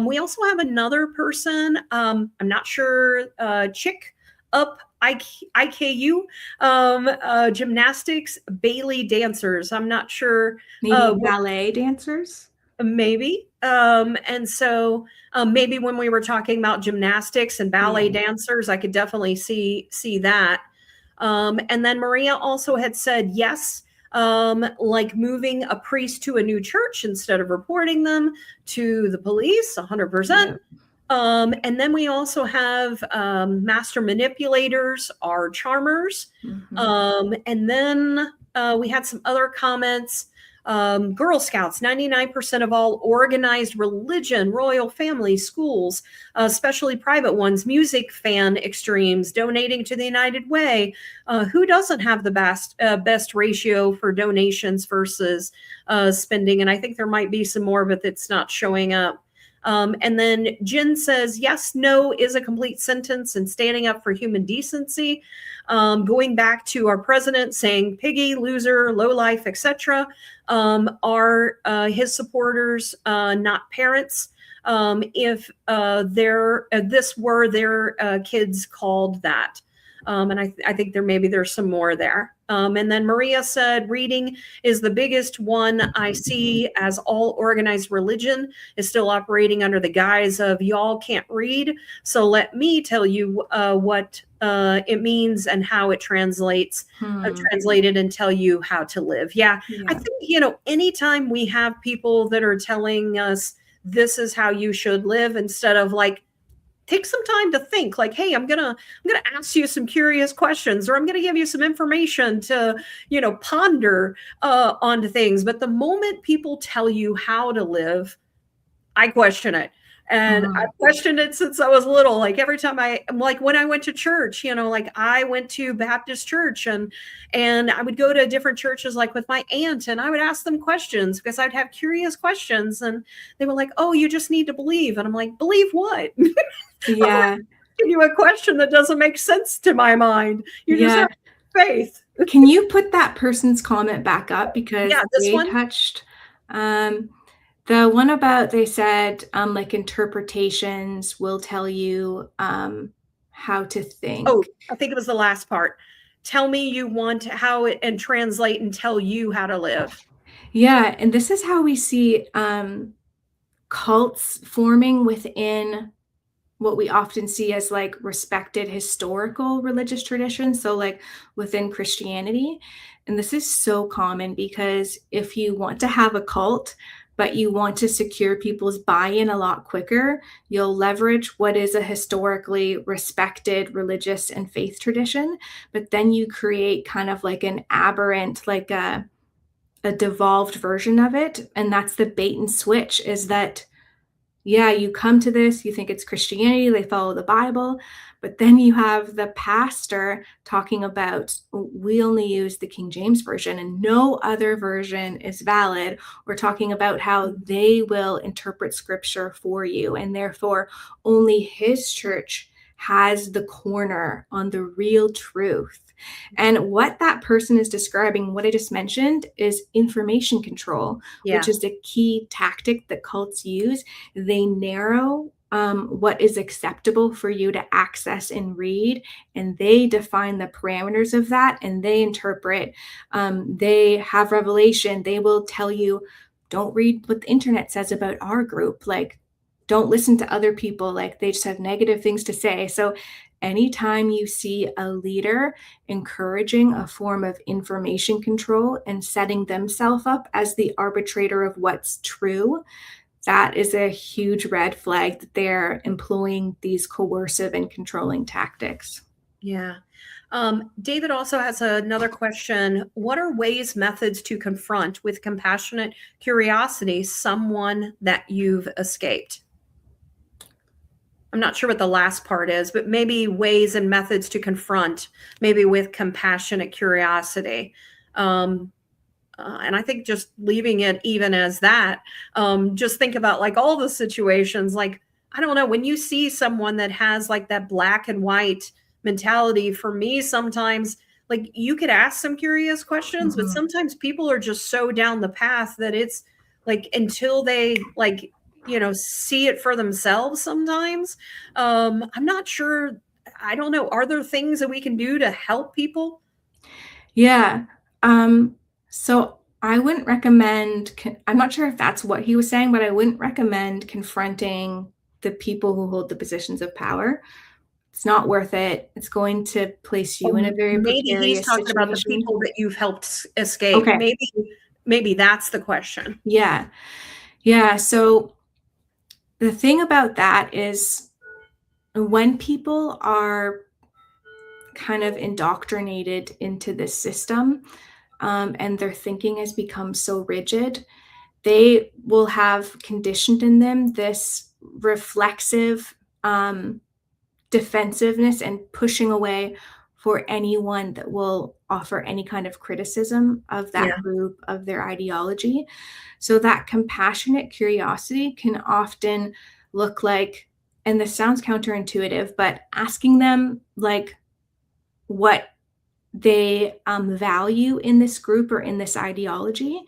We also have another person. I'm not sure, Chick Up IKU, gymnastics, Bailey dancers. I'm not sure. Maybe ballet dancers? Maybe. And so maybe when we were talking about gymnastics and ballet dancers, I could definitely see that. And then Maria also had said, yes, like moving a priest to a new church instead of reporting them to the police, 100%. Yep. And then we also have master manipulators, are charmers. And then we had some other comments. Girl Scouts, 99% of all organized religion, royal family, schools, especially private ones, music fan extremes, donating to the United Way. Who doesn't have the best ratio for donations versus spending? And I think there might be some more, but it's not showing up. And then Jen says, yes, no is a complete sentence and standing up for human decency. Going back to our president saying piggy, loser, lowlife, etc. Are his supporters not parents? If this were their kids called that. And I think there's some more there. And then Maria said, reading is the biggest one I see, as all organized religion is still operating under the guise of y'all can't read. So let me tell you what it means and how it translates, translated, and tell you how to live. Yeah. I think, anytime we have people that are telling us this is how you should live, instead of like, take some time to think like, hey, I'm gonna ask you some curious questions, or I'm gonna give you some information to, ponder onto things. But the moment people tell you how to live, I question it. And I've questioned it since I was little. Like every time when I went to church, like I went to Baptist church and I would go to different churches, like with my aunt, and I would ask them questions because I'd have curious questions. And they were like, oh, you just need to believe. And I'm like, believe what? Yeah. Give you a question that doesn't make sense to my mind. You just have faith. Can you put that person's comment back up? Because this one touched the one about, they said, like interpretations will tell you how to think. Oh, I think it was the last part. Tell me you want how it, and translate and tell you how to live. Yeah. And this is how we see cults forming within what we often see as like respected historical religious traditions. So like within Christianity. And this is so common because if you want to have a cult, but you want to secure people's buy-in a lot quicker, you'll leverage what is a historically respected religious and faith tradition, but then you create kind of like an aberrant, like a devolved version of it. And that's the bait and switch, is that, yeah, you come to this, you think it's Christianity, they follow the Bible, but then you have the pastor talking about, we only use the King James Version and no other version is valid, or talking about how they will interpret scripture for you, and therefore only his church has the corner on the real truth. And what that person is describing, what I just mentioned, is information control, which is the key tactic that cults use. They narrow what is acceptable for you to access and read, and they define the parameters of that, and they interpret. They have revelation. They will tell you, don't read what the internet says about our group. Like, don't listen to other people. Like, they just have negative things to say. So anytime you see a leader encouraging a form of information control and setting themselves up as the arbitrator of what's true, that is a huge red flag that they're employing these coercive and controlling tactics. Yeah. David also has another question. What are ways, methods to confront with compassionate curiosity someone that you've escaped? I'm not sure what the last part is, but maybe ways and methods to confront, maybe with compassionate curiosity. And I think just leaving it even as that, just think about like all the situations, like, I don't know, when you see someone that has like that black and white mentality, for me, sometimes like you could ask some curious questions, but sometimes people are just so down the path that it's like, until they like, see it for themselves sometimes. I'm not sure. I don't know. Are there things that we can do to help people? Yeah. So I wouldn't recommend, I'm not sure if that's what he was saying, but I wouldn't recommend confronting the people who hold the positions of power. It's not worth it. It's going to place you in a very Maybe he's precarious talking about the situation. people that you've helped escape. Okay. Maybe that's the question. Yeah. Yeah. So the thing about that is when people are kind of indoctrinated into this system, and their thinking has become so rigid, they will have conditioned in them this reflexive defensiveness and pushing away for anyone that will offer any kind of criticism of that Yeah. group, of their ideology. So that compassionate curiosity can often look like, and this sounds counterintuitive, but asking them like what they value in this group or in this ideology,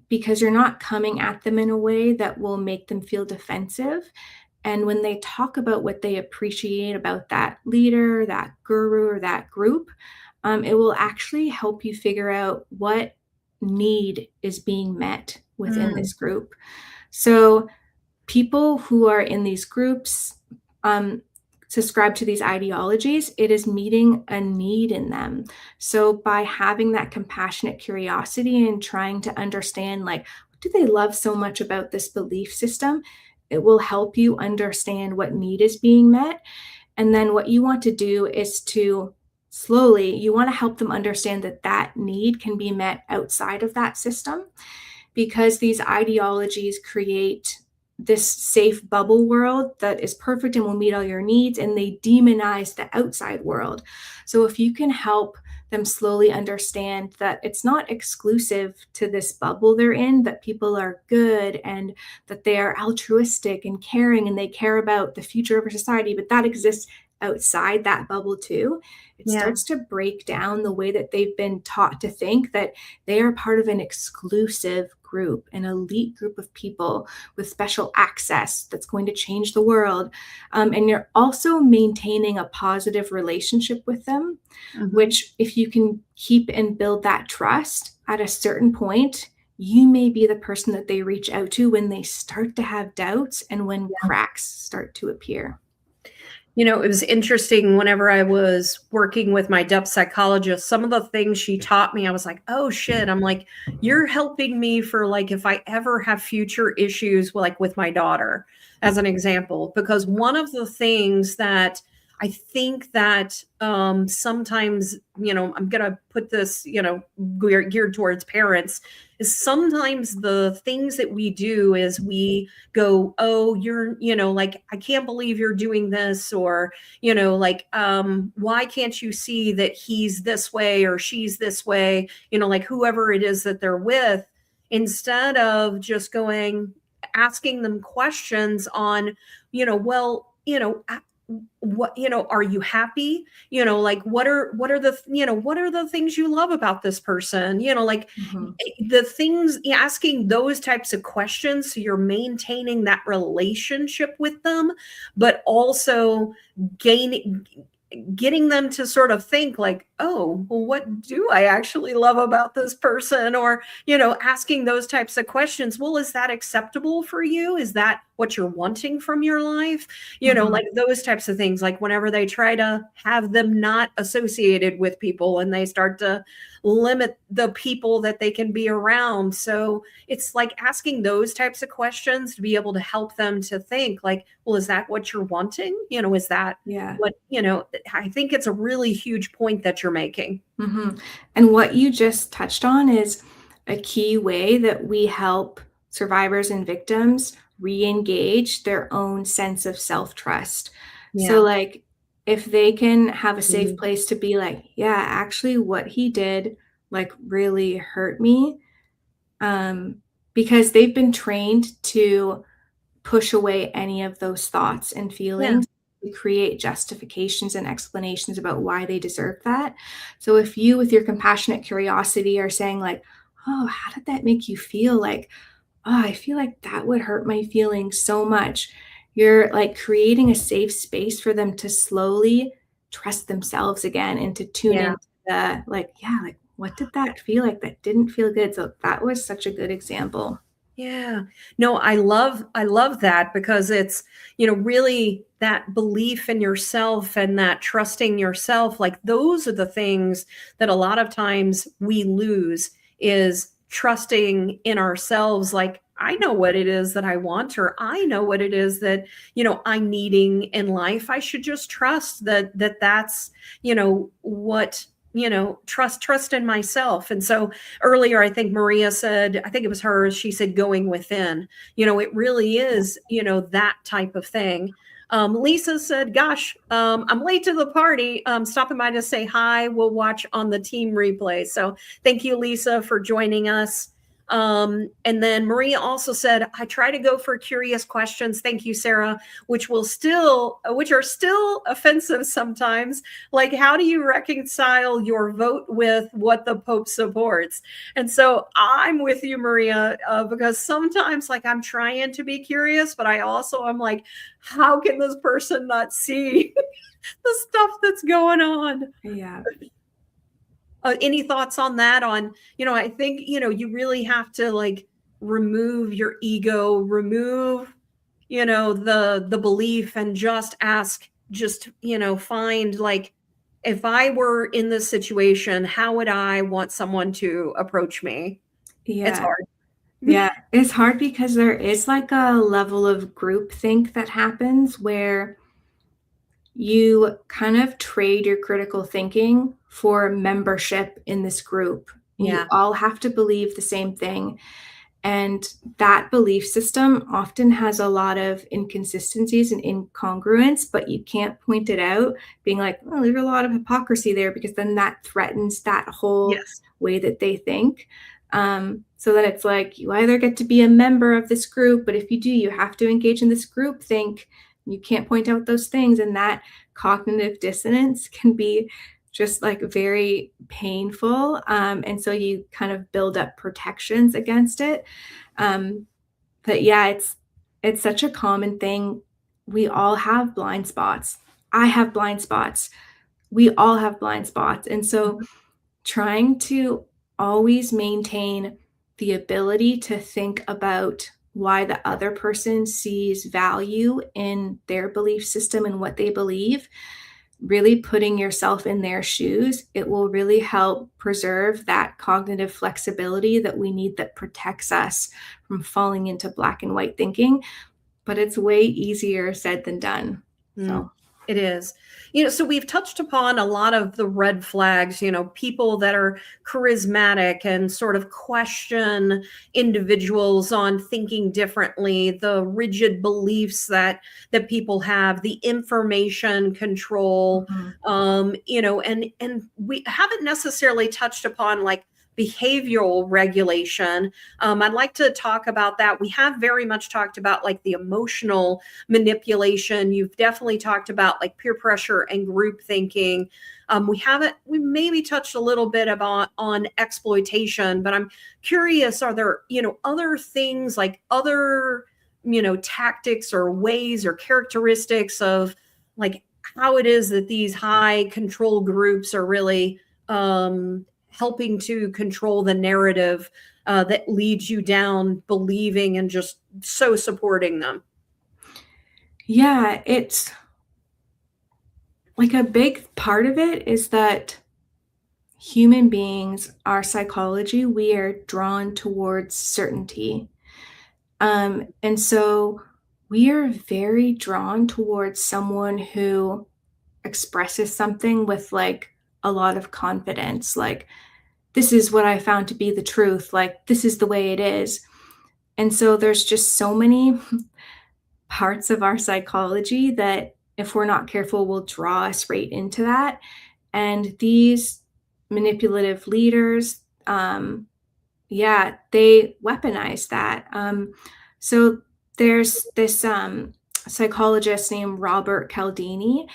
because you're not coming at them in a way that will make them feel defensive. And when they talk about what they appreciate about that leader, that guru, or that group, it will actually help you figure out what need is being met within this group. So people who are in these groups subscribe to these ideologies, it is meeting a need in them. So by having that compassionate curiosity and trying to understand, like, what do they love so much about this belief system? It will help you understand what need is being met. And then what you want to do is to slowly, you want to help them understand that that need can be met outside of that system, because these ideologies create this safe bubble world that is perfect and will meet all your needs, and they demonize the outside world. So if you can help them slowly understand that it's not exclusive to this bubble they're in, that people are good and that they are altruistic and caring and they care about the future of our society, but that exists outside that bubble too, it starts to break down the way that they've been taught to think that they are part of an exclusive group, an elite group of people with special access that's going to change the world. And you're also maintaining a positive relationship with them, which if you can keep and build that trust at a certain point, you may be the person that they reach out to when they start to have doubts and when cracks start to appear. You know, it was interesting whenever I was working with my depth psychologist, some of the things she taught me, I was like, oh shit. I'm like, you're helping me for like, if I ever have future issues, like with my daughter, as an example, because one of the things that I think that sometimes, you know, I'm going to put this, you know, geared towards parents, is sometimes the things that we do is we go, oh, you're, you know, like, I can't believe you're doing this, or, you know, like, why can't you see that he's this way or she's this way, you know, like whoever it is that they're with, instead of just going, asking them questions on, you know, well, you know, what, you know, are you happy, you know, like what are the, you know, what are the things you love about this person, you know, like the things, asking those types of questions, so you're maintaining that relationship with them, but also getting them to sort of think like, oh, well, what do I actually love about this person? Or, you know, asking those types of questions. Well, is that acceptable for you? Is that what you're wanting from your life? You know, like those types of things, like whenever they try to have them not associated with people and they start to limit the people that they can be around. So it's like asking those types of questions to be able to help them to think like, well, is that what you're wanting? You know, is that what, you know, I think it's a really huge point that you're making. And what you just touched on is a key way that we help survivors and victims re-engage their own sense of self-trust. So like, if they can have a safe place to be like, yeah, actually what he did like really hurt me, because they've been trained to push away any of those thoughts and feelings, to create justifications and explanations about why they deserve that. So if you, with your compassionate curiosity, are saying like, oh, how did that make you feel? Like, oh, I feel like that would hurt my feelings so much. You're like creating a safe space for them to slowly trust themselves again and to tune into the like, yeah, like what did that feel like? That didn't feel good. So that was such a good example. Yeah. No, I love that because it's, really that belief in yourself and that trusting yourself. Like those are the things that a lot of times we lose is trusting in ourselves. Like I know what it is that I want, or I know what it is that, I'm needing in life. I should just trust that's, what, trust in myself. And so earlier, I think Maria said, I think it was her, she said, going within, it really is, that type of thing. Lisa said, gosh, I'm late to the party. Stopping by to say hi. We'll watch on the team replay. So thank you, Lisa, for joining us. And then Maria also said, I try to go for curious questions. Thank you, Sarah, which are still offensive sometimes. Like, how do you reconcile your vote with what the Pope supports? And so I'm with you, Maria, because sometimes like I'm trying to be curious, but I also am like, how can this person not see the stuff that's going on? Yeah. Any thoughts on that? I think, you really have to like remove your ego, remove, the belief and just ask, find like, if I were in this situation, how would I want someone to approach me? It's Yeah. hard. Yeah. It's hard because there is like a level of groupthink that happens where you kind of trade your critical thinking for membership in this group. You Yeah. all have to believe the same thing. And that belief system often has a lot of inconsistencies and incongruence, but you can't point it out, being like, well, there's a lot of hypocrisy there, because then that threatens that whole Yes. way that they think. So that it's like you either get to be a member of this group, but if you do, you have to engage in this group think. You can't point out those things, and that cognitive dissonance can be just like very painful. And so you kind of build up protections against it. But yeah, it's such a common thing. We all have blind spots. I have blind spots. We all have blind spots. And so trying to always maintain the ability to think about why the other person sees value in their belief system and what they believe, really putting yourself in their shoes, it will really help preserve that cognitive flexibility that we need, that protects us from falling into black and white thinking. But it's way easier said than done. So It is. So we've touched upon a lot of the red flags, people that are charismatic and sort of question individuals on thinking differently, the rigid beliefs that people have, the information control, and we haven't necessarily touched upon like behavioral regulation. I'd like to talk about that. We have very much talked about like the emotional manipulation. You've definitely talked about like peer pressure and group thinking. We maybe touched a little bit about on exploitation, but I'm curious, are there, other things like other, tactics or ways or characteristics of like how it is that these high control groups are really, helping to control the narrative that leads you down believing and just so supporting them? yeah, it's like a big part of it is that human beings, our psychology, we are drawn towards certainty. And so we are very drawn towards someone who expresses something with like a lot of confidence. Like, this is what I found to be the truth. Like, this is the way it is. And so there's just so many parts of our psychology that, if we're not careful, will draw us right into that. And these manipulative leaders, they weaponize that. So there's this psychologist named Robert Cialdini,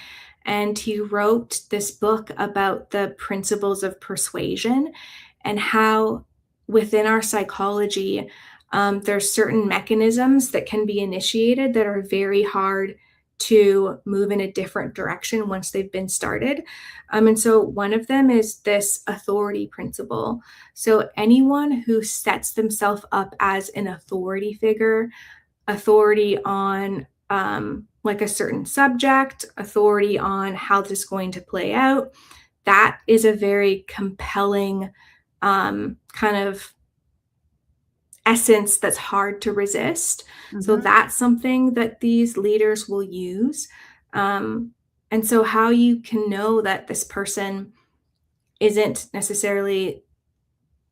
and he wrote this book about the principles of persuasion and how within our psychology, there's certain mechanisms that can be initiated that are very hard to move in a different direction once they've been started. And so one of them is this authority principle. So anyone who sets themselves up as an authority figure, authority on like a certain subject, authority on how this is going to play out, that is a very compelling kind of essence that's hard to resist. So that's something that these leaders will use. And so how you can know that this person isn't necessarily,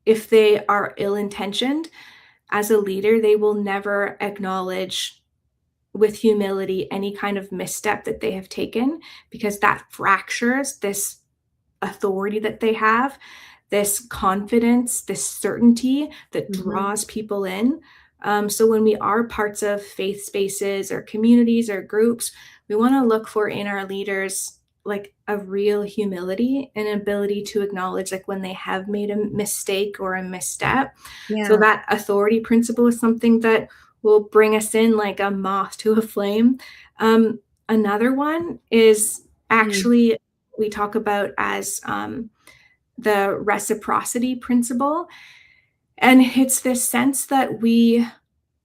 if they are ill-intentioned as a leader, they will never acknowledge with humility any kind of misstep that they have taken, because that fractures this authority that they have, this confidence, this certainty that draws people in. So when we are parts of faith spaces or communities or groups, we want to look for in our leaders like a real humility and ability to acknowledge like when they have made a mistake or a misstep. Yeah. So that authority principle is something that will bring us in like a moth to a flame. Another one is actually we talk about as the reciprocity principle. And it's this sense that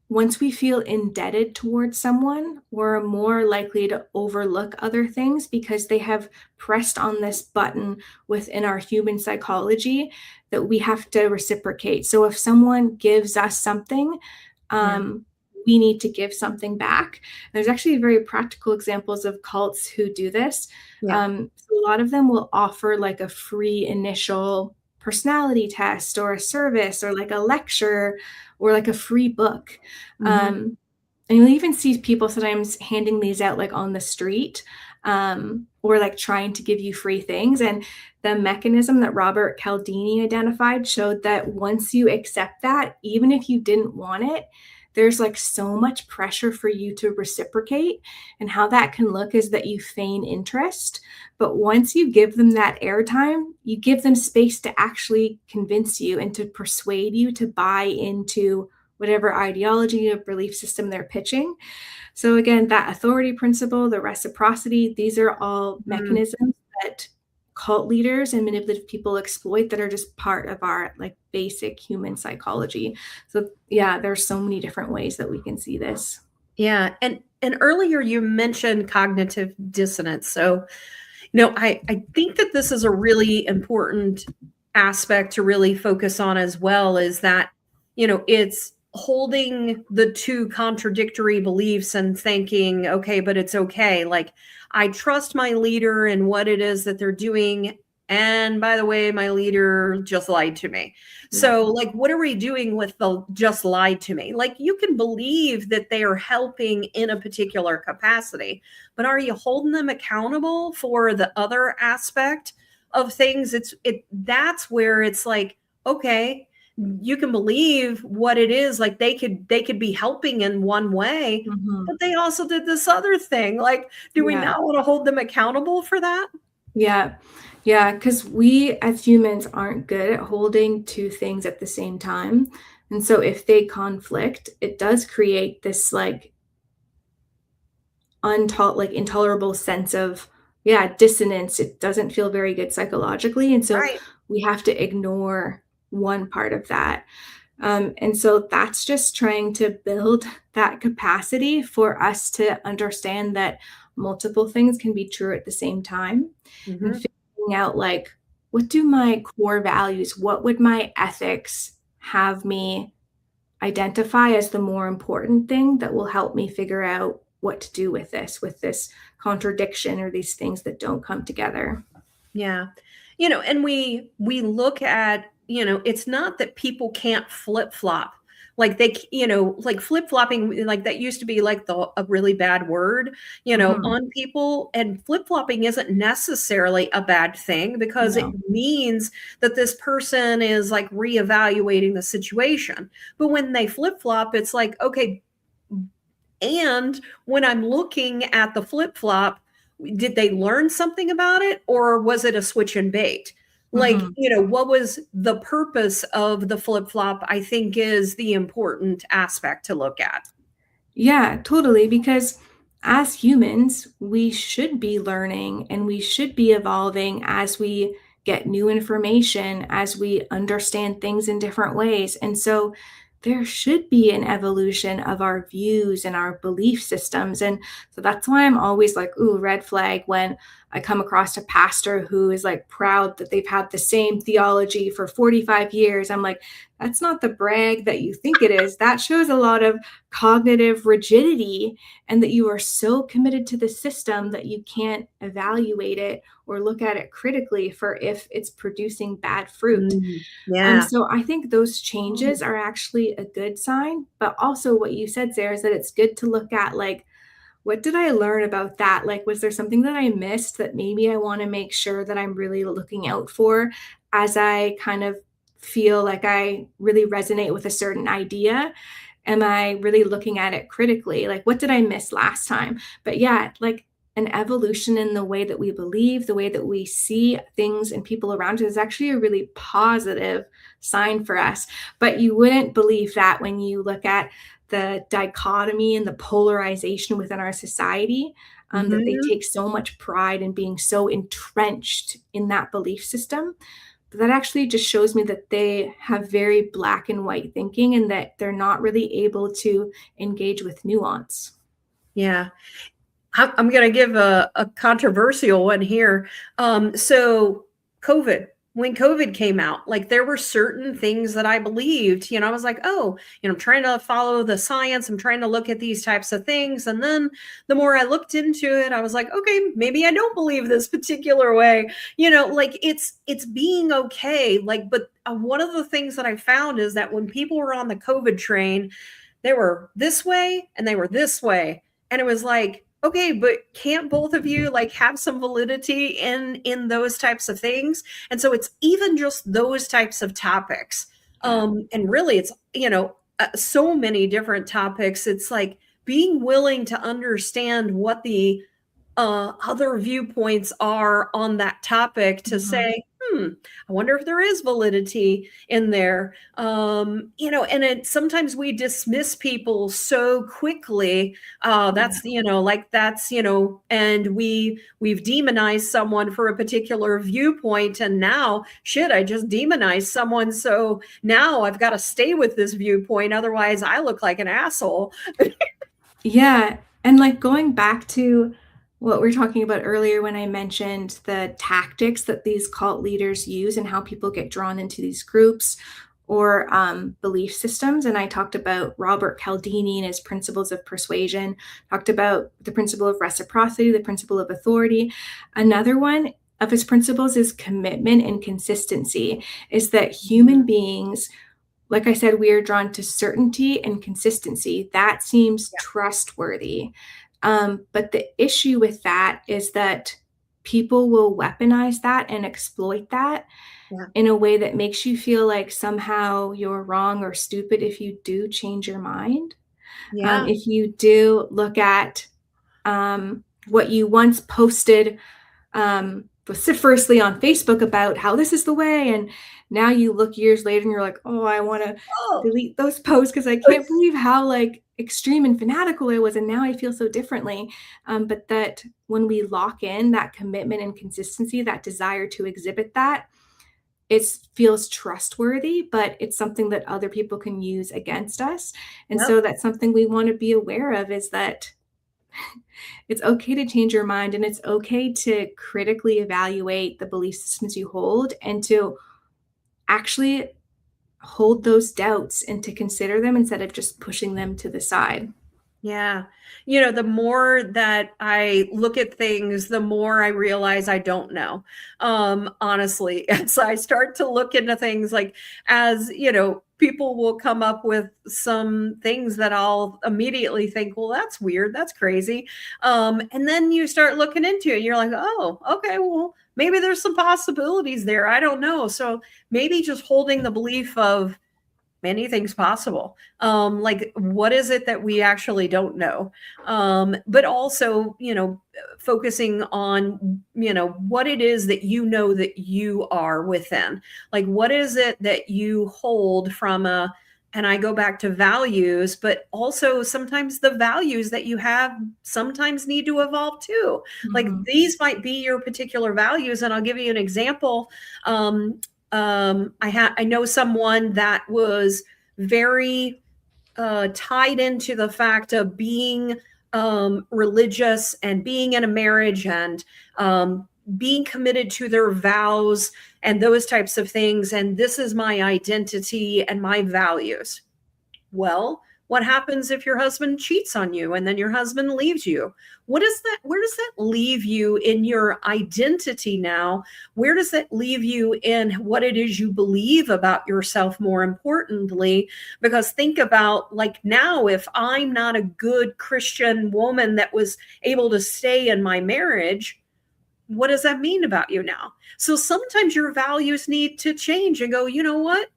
once we feel indebted towards someone, we're more likely to overlook other things because they have pressed on this button within our human psychology that we have to reciprocate. So if someone gives us something, we need to give something back. There's actually very practical examples of cults who do this. So a lot of them will offer like a free initial personality test or a service or like a lecture or like a free book. And you'll even see people sometimes handing these out like on the street or like trying to give you free things. And the mechanism that Robert Cialdini identified showed that once you accept that, even if you didn't want it, there's like so much pressure for you to reciprocate. And how that can look is that you feign interest. But once you give them that airtime, you give them space to actually convince you and to persuade you to buy into whatever ideology or belief system they're pitching. So again, that authority principle, the reciprocity, these are all mechanisms that cult leaders and manipulative people exploit that are just part of our like basic human psychology. So yeah, there's so many different ways that we can see this. Yeah. And earlier you mentioned cognitive dissonance. So, I think that this is a really important aspect to really focus on as well, is that, it's holding the two contradictory beliefs and thinking, okay, but it's okay. Like, I trust my leader and what it is that they're doing. And by the way, my leader just lied to me. So like, what are we doing with the just lied to me? Like, you can believe that they are helping in a particular capacity, but are you holding them accountable for the other aspect of things? That's where it's like, okay, you can believe what it is. Like they could be helping in one way, but they also did this other thing. Like, do we not want to hold them accountable for that? Yeah. Because we as humans aren't good at holding two things at the same time. And so if they conflict, it does create this like intolerable sense of dissonance. It doesn't feel very good psychologically. And so we have to ignore one part of that. And so that's just trying to build that capacity for us to understand that multiple things can be true at the same time, and figuring out like, what do my core values, what would my ethics have me identify as the more important thing that will help me figure out what to do with this contradiction or these things that don't come together. Yeah. And we look at, it's not that people can't flip-flop. Like they, like flip-flopping, like that used to be like a really bad word, on people. And flip-flopping isn't necessarily a bad thing, because it means that this person is like reevaluating the situation. But when they flip-flop, it's like, okay. And when I'm looking at the flip-flop, did they learn something about it, or was it a switch and bait? Like, what was the purpose of the flip-flop, I think is the important aspect to look at. Yeah, totally. Because as humans, we should be learning and we should be evolving as we get new information, as we understand things in different ways. And so there should be an evolution of our views and our belief systems. And so that's why I'm always like, ooh, red flag when I come across a pastor who is like proud that they've had the same theology for 45 years. I'm like, that's not the brag that you think it is. That shows a lot of cognitive rigidity, and that you are so committed to the system that you can't evaluate it or look at it critically for if it's producing bad fruit. Yeah. So I think those changes are actually a good sign. But also what you said, Sarah, is that it's good to look at like, what did I learn about that? Like, was there something that I missed that maybe I want to make sure that I'm really looking out for as I kind of feel like I really resonate with a certain idea? Am I really looking at it critically? Like, what did I miss last time? But yeah, like an evolution in the way that we believe, the way that we see things and people around us is actually a really positive sign for us. But you wouldn't believe that when you look at the dichotomy and the polarization within our society, that they take so much pride in being so entrenched in that belief system. But that actually just shows me that they have very black and white thinking and that they're not really able to engage with nuance. Yeah. I'm going to give a controversial one here. So COVID, when COVID came out, like there were certain things that I believed, I was like, oh, I'm trying to follow the science. I'm trying to look at these types of things. And then the more I looked into it, I was like, okay, maybe I don't believe this particular way, like it's being okay. Like, but one of the things that I found is that when people were on the COVID train, they were this way and they were this way. And it was like, okay, but can't both of you like have some validity in those types of things? And so it's even just those types of topics. And really it's, so many different topics. It's like being willing to understand what the other viewpoints are on that topic to say, I wonder if there is validity in there. And sometimes we dismiss people so quickly. And we've demonized someone for a particular viewpoint. And now, shit, I just demonized someone. So now I've got to stay with this viewpoint. Otherwise I look like an asshole. Yeah. And like going back to what we were talking about earlier when I mentioned the tactics that these cult leaders use and how people get drawn into these groups or belief systems. And I talked about Robert Cialdini and his principles of persuasion, talked about the principle of reciprocity, the principle of authority. Another one of his principles is commitment and consistency, is that human beings, like I said, we are drawn to certainty and consistency. That seems trustworthy. But the issue with that is that people will weaponize that and exploit that in a way that makes you feel like somehow you're wrong or stupid if you do change your mind. If you do look at what you once posted vociferously on Facebook about how this is the way, and now you look years later and you're like, oh, I want to delete those posts because I can't believe how like extreme and fanatical I was, and now I feel so differently. But that when we lock in that commitment and consistency, that desire to exhibit that, it feels trustworthy, but it's something that other people can use against us. And so that's something we want to be aware of, is that it's okay to change your mind, and it's okay to critically evaluate the belief systems you hold and to actually hold those doubts and to consider them instead of just pushing them to the side. Yeah. The more that I look at things, the more I realize I don't know. Honestly, as I start to look into things, like, as people will come up with some things that I'll immediately think, well, that's weird, that's crazy. And then you start looking into it, you're like, oh, okay, well, maybe there's some possibilities there. I don't know. So maybe just holding the belief of anything's possible. Like, what is it that we actually don't know? But also, focusing on, what it is that that you are within. Like, what is it that you hold from a and I go back to values, but also sometimes the values that you have sometimes need to evolve too. Like Mm-hmm. these might be your particular values. And I'll give you an example. I know someone that was very tied into the fact of being religious and being in a marriage and being committed to their vows and those types of things. And this is my identity and my values. Well, what happens if your husband cheats on you and then your husband leaves you? What is that? Where does that leave you in your identity now? Where does that leave you in what it is you believe about yourself, more importantly? Because think about, like, now, if I'm not a good Christian woman that was able to stay in my marriage, what does that mean about you now? So sometimes your values need to change and go, you know what?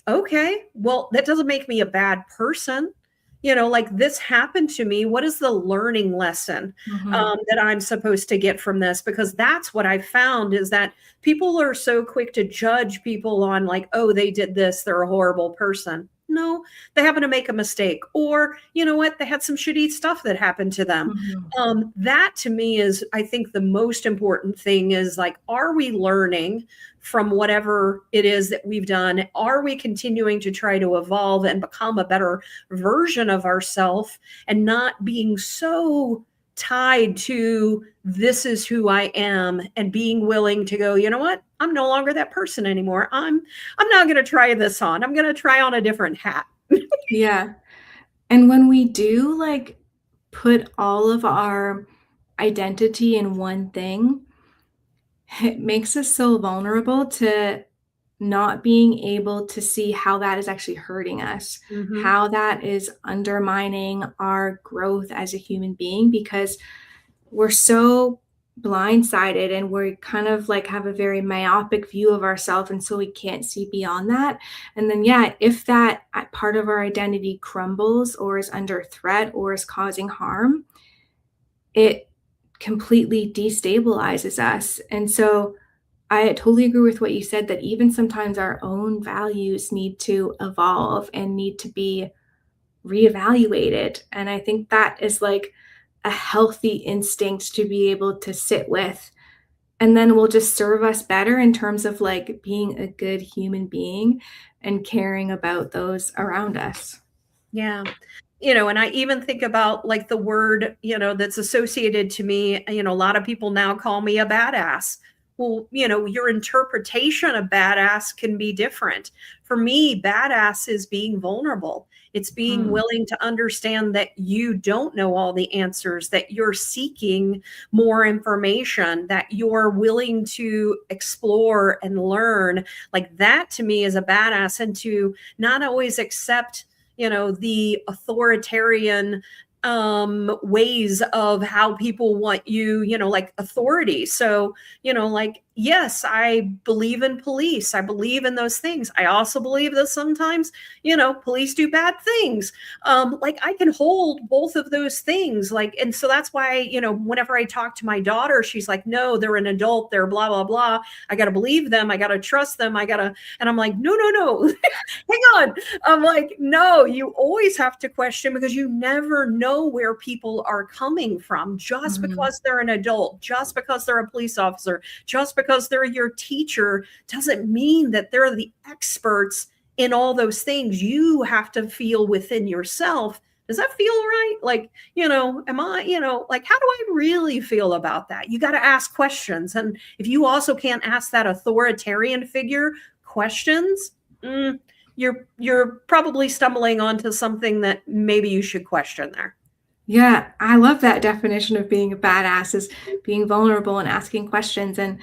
Okay, well, that doesn't make me a bad person. Like this happened to me. What is the learning lesson Mm-hmm. that I'm supposed to get from this? Because that's what I found, is that people are so quick to judge people on, like, oh, they did this, they're a horrible person. No, they happen to make a mistake. Or, you know what, they had some shitty stuff that happened to them. Mm-hmm. That to me is, I think, the most important thing is, like, are we learning from whatever it is that we've done? Are we continuing to try to evolve and become a better version of ourselves, and not being so tied to this is who I am, and being willing to go, you know what? I'm no longer that person anymore. I'm not going to try this on. I'm going to try on a different hat. Yeah. And when we do like put all of our identity in one thing, it makes us so vulnerable to not being able to see how that is actually hurting us, Mm-hmm. how that is undermining our growth as a human being, because we're so blindsided and we kind of like have a very myopic view of ourselves. And so we can't see beyond that. And then, yeah, if that part of our identity crumbles or is under threat or is causing harm, it completely destabilizes us. And so I totally agree with what you said, that even sometimes our own values need to evolve and need to be reevaluated. And I think that is like a healthy instinct to be able to sit with. And then will just serve us better in terms of like being a good human being and caring about those around us. Yeah. And I even think about, like, the word, that's associated to me. A lot of people now call me a badass. Well, your interpretation of badass can be different. For me, badass is being vulnerable. It's being Hmm. willing to understand that you don't know all the answers, that you're seeking more information, that you're willing to explore and learn. Like, that to me is a badass. And to not always accept the authoritarian ways of how people want you, like authority. So, like, yes, I believe in police. I believe in those things. I also believe that sometimes, police do bad things. Like, I can hold both of those things. Like, and so that's why, whenever I talk to my daughter, she's like, no, they're an adult. They're blah, blah, blah. I got to believe them. I got to trust them. And I'm like, no, no, no, hang on. I'm like, no, you always have to question, because you never know where people are coming from. Just Hmm. because they're an adult, just because they're a police officer, just because they're your teacher, doesn't mean that they're the experts in all those things. You have to feel within yourself, does that feel right? Like, am I, like, how do I really feel about that? You got to ask questions. And if you also can't ask that authoritarian figure questions, you're probably stumbling onto something that maybe you should question there. Yeah, I love that definition of being a badass, is being vulnerable and asking questions. And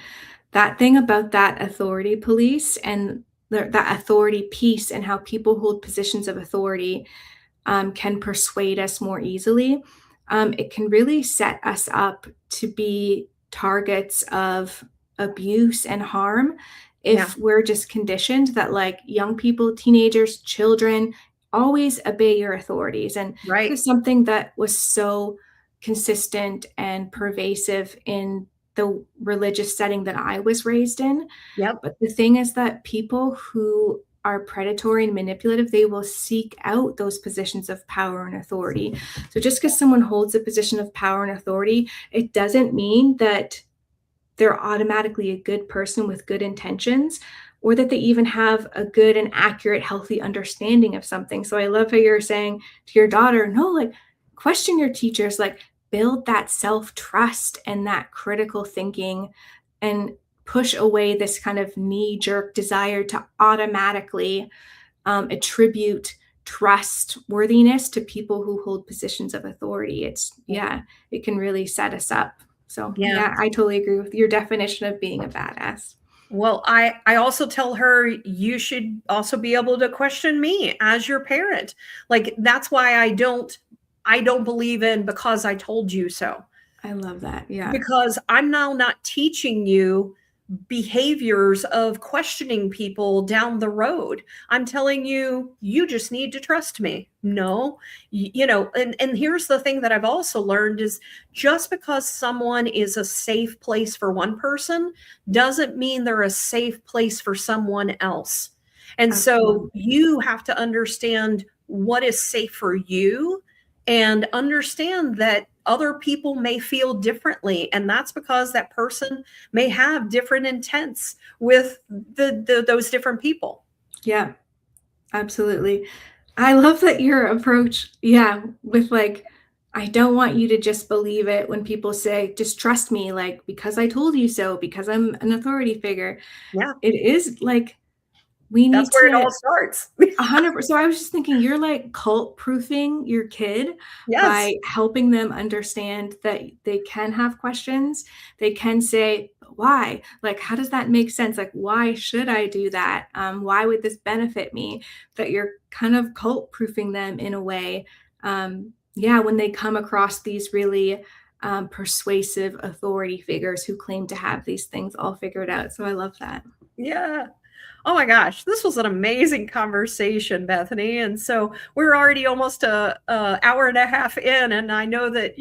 that thing about that authority police and that authority piece, and how people hold positions of authority can persuade us more easily. It can really set us up to be targets of abuse and harm Yeah, if we're just conditioned that, like, young people, teenagers, children, always obey your authorities. And right. this is something that was so consistent and pervasive in the religious setting that I was raised in. Yep. But the thing is that people who are predatory and manipulative, they will seek out those positions of power and authority. So just because someone holds a position of power and authority, it doesn't mean that they're automatically a good person with good intentions, or that they even have a good and accurate, healthy understanding of something. So I love how you're saying to your daughter, no, like, question your teachers, like, build that self-trust and that critical thinking, and push away this kind of knee-jerk desire to automatically attribute trustworthiness to people who hold positions of authority. It can really set us up. So Yeah. I totally agree with your definition of being a badass. Well, I also tell her you should also be able to question me as your parent. Like, that's why I don't believe in because I told you so. I love that. Yeah. Because I'm now not teaching you behaviors of questioning people down the road. I'm telling you, you just need to trust me. No, and here's the thing that I've also learned is just because someone is a safe place for one person doesn't mean they're a safe place for someone else. And so you have to understand what is safe for you and understand that other people may feel differently. And that's because that person may have different intents with those different people. Yeah, absolutely. I love that your approach, with like, I don't want you to just believe it when people say, just trust me, like, because I told you so, because I'm an authority figure. Yeah. It is like, we That's need where it to all starts. 100%. So I was just thinking, you're like cult proofing your kid Yes. by helping them understand that they can have questions. They can say, why? Like, how does that make sense? Like, why should I do that? Why would this benefit me? That you're kind of cult proofing them in a way. When they come across these really persuasive authority figures who claim to have these things all figured out. So I love that. Yeah. Oh my gosh, this was an amazing conversation, Bethany. And so we're already almost a hour and a half in, and I know that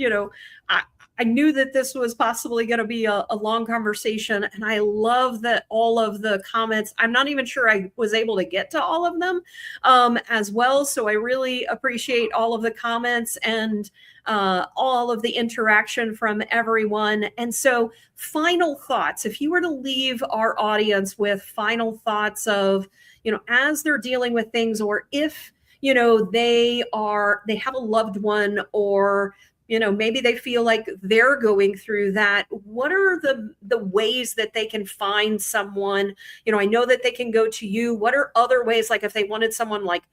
I knew that this was possibly going to be a long conversation, and I love that all of the comments. I'm not even sure I was able to get to all of them as well. So I really appreciate all of the comments and all of the interaction from everyone. And so, final thoughts. If you were to leave our audience with final thoughts of, as they're dealing with things, or if they have a loved one, or maybe they feel like they're going through that, what are the ways that they can find someone? I know that they can go to you. What are other ways, like if they wanted someone like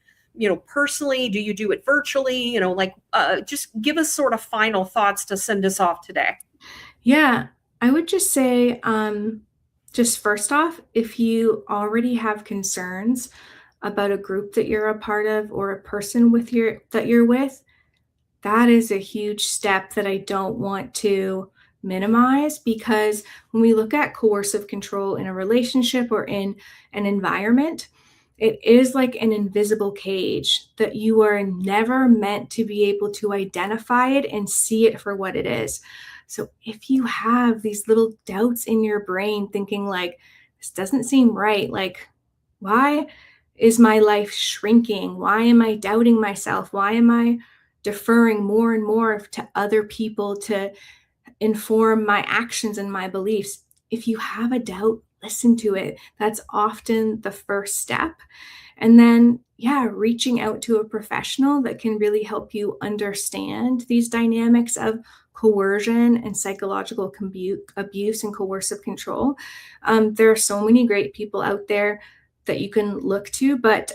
personally, do you do it virtually? Just give us sort of final thoughts to send us off today. Yeah, I would just say, just first off, if you already have concerns about a group that you're a part of or a person that you're with, that is a huge step that I don't want to minimize, because when we look at coercive control in a relationship or in an environment, it is like an invisible cage that you are never meant to be able to identify it and see it for what it is. So if you have these little doubts in your brain thinking like, this doesn't seem right, like, why is my life shrinking? Why am I doubting myself? Why am I deferring more and more to other people to inform my actions and my beliefs? If you have a doubt, listen to it. That's often the first step. And then, reaching out to a professional that can really help you understand these dynamics of coercion and psychological abuse and coercive control. There are so many great people out there that you can look to, but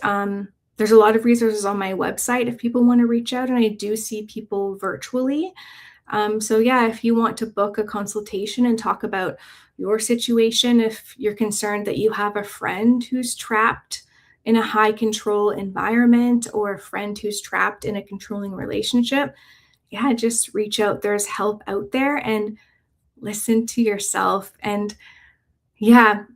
there's a lot of resources on my website if people want to reach out, and I do see people virtually. If you want to book a consultation and talk about your situation, if you're concerned that you have a friend who's trapped in a high control environment, or a friend who's trapped in a controlling relationship, just reach out. There's help out there, and listen to yourself. And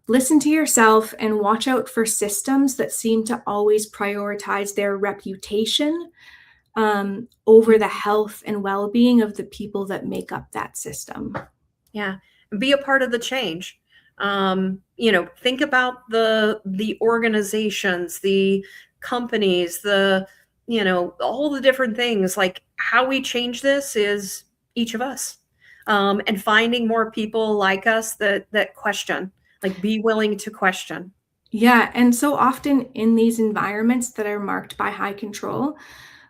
listen to yourself and watch out for systems that seem to always prioritize their reputation over the health and well-being of the people that make up that system. Yeah. Be a part of the change. Think about the organizations, the companies, all the different things. Like, how we change this is each of us, and finding more people like us that question, like, be willing to question. Yeah, and so often in these environments that are marked by high control,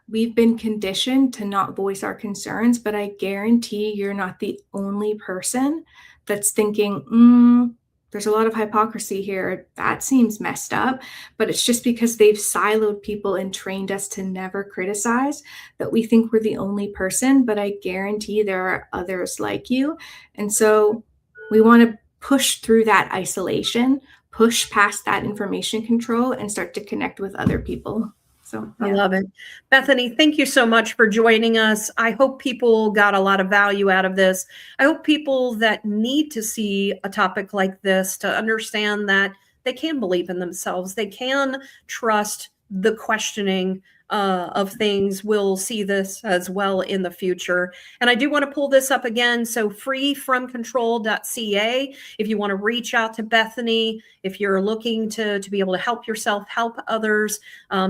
we've been conditioned to not voice our concerns, but I guarantee you're not the only person that's thinking, there's a lot of hypocrisy here. That seems messed up. But it's just because they've siloed people and trained us to never criticize that we think we're the only person. But I guarantee there are others like you. And so we want to push through that isolation, push past that information control, and start to connect with other people. So, I yeah. love it. Bethany, thank you so much for joining us. I hope people got a lot of value out of this. I hope people that need to see a topic like this to understand that they can believe in themselves. They can trust the questioning of things. Will see this as well in the future. And I do want to pull this up again. So freefromcontrol.ca. If you want to reach out to Bethany, if you're looking to be able to help yourself, help others.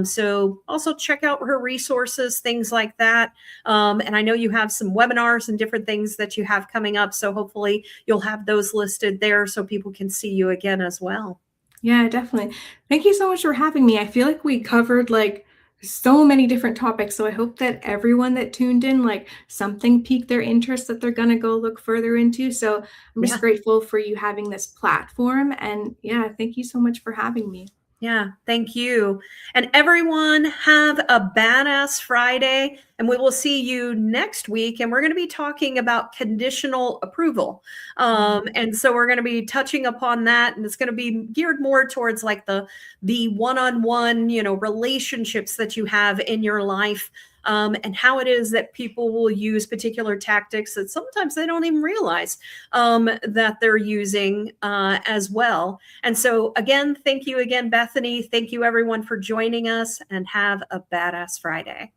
So also check out her resources, things like that. And I know you have some webinars and different things that you have coming up. So hopefully you'll have those listed there so people can see you again as well. Yeah, definitely. Thank you so much for having me. I feel like we covered like so many different topics. So I hope that everyone that tuned in, like something piqued their interest that they're going to go look further into. So I'm just grateful for you having this platform. And yeah, thank you so much for having me. Yeah, thank you. And everyone have a badass Friday, and we will see you next week. And we're going to be talking about conditional approval. And so we're going to be touching upon that, and it's going to be geared more towards like the one-on-one, relationships that you have in your life. And how it is that people will use particular tactics that sometimes they don't even realize that they're using as well. And so again, thank you again, Bethany. Thank you everyone for joining us, and have a badass Friday.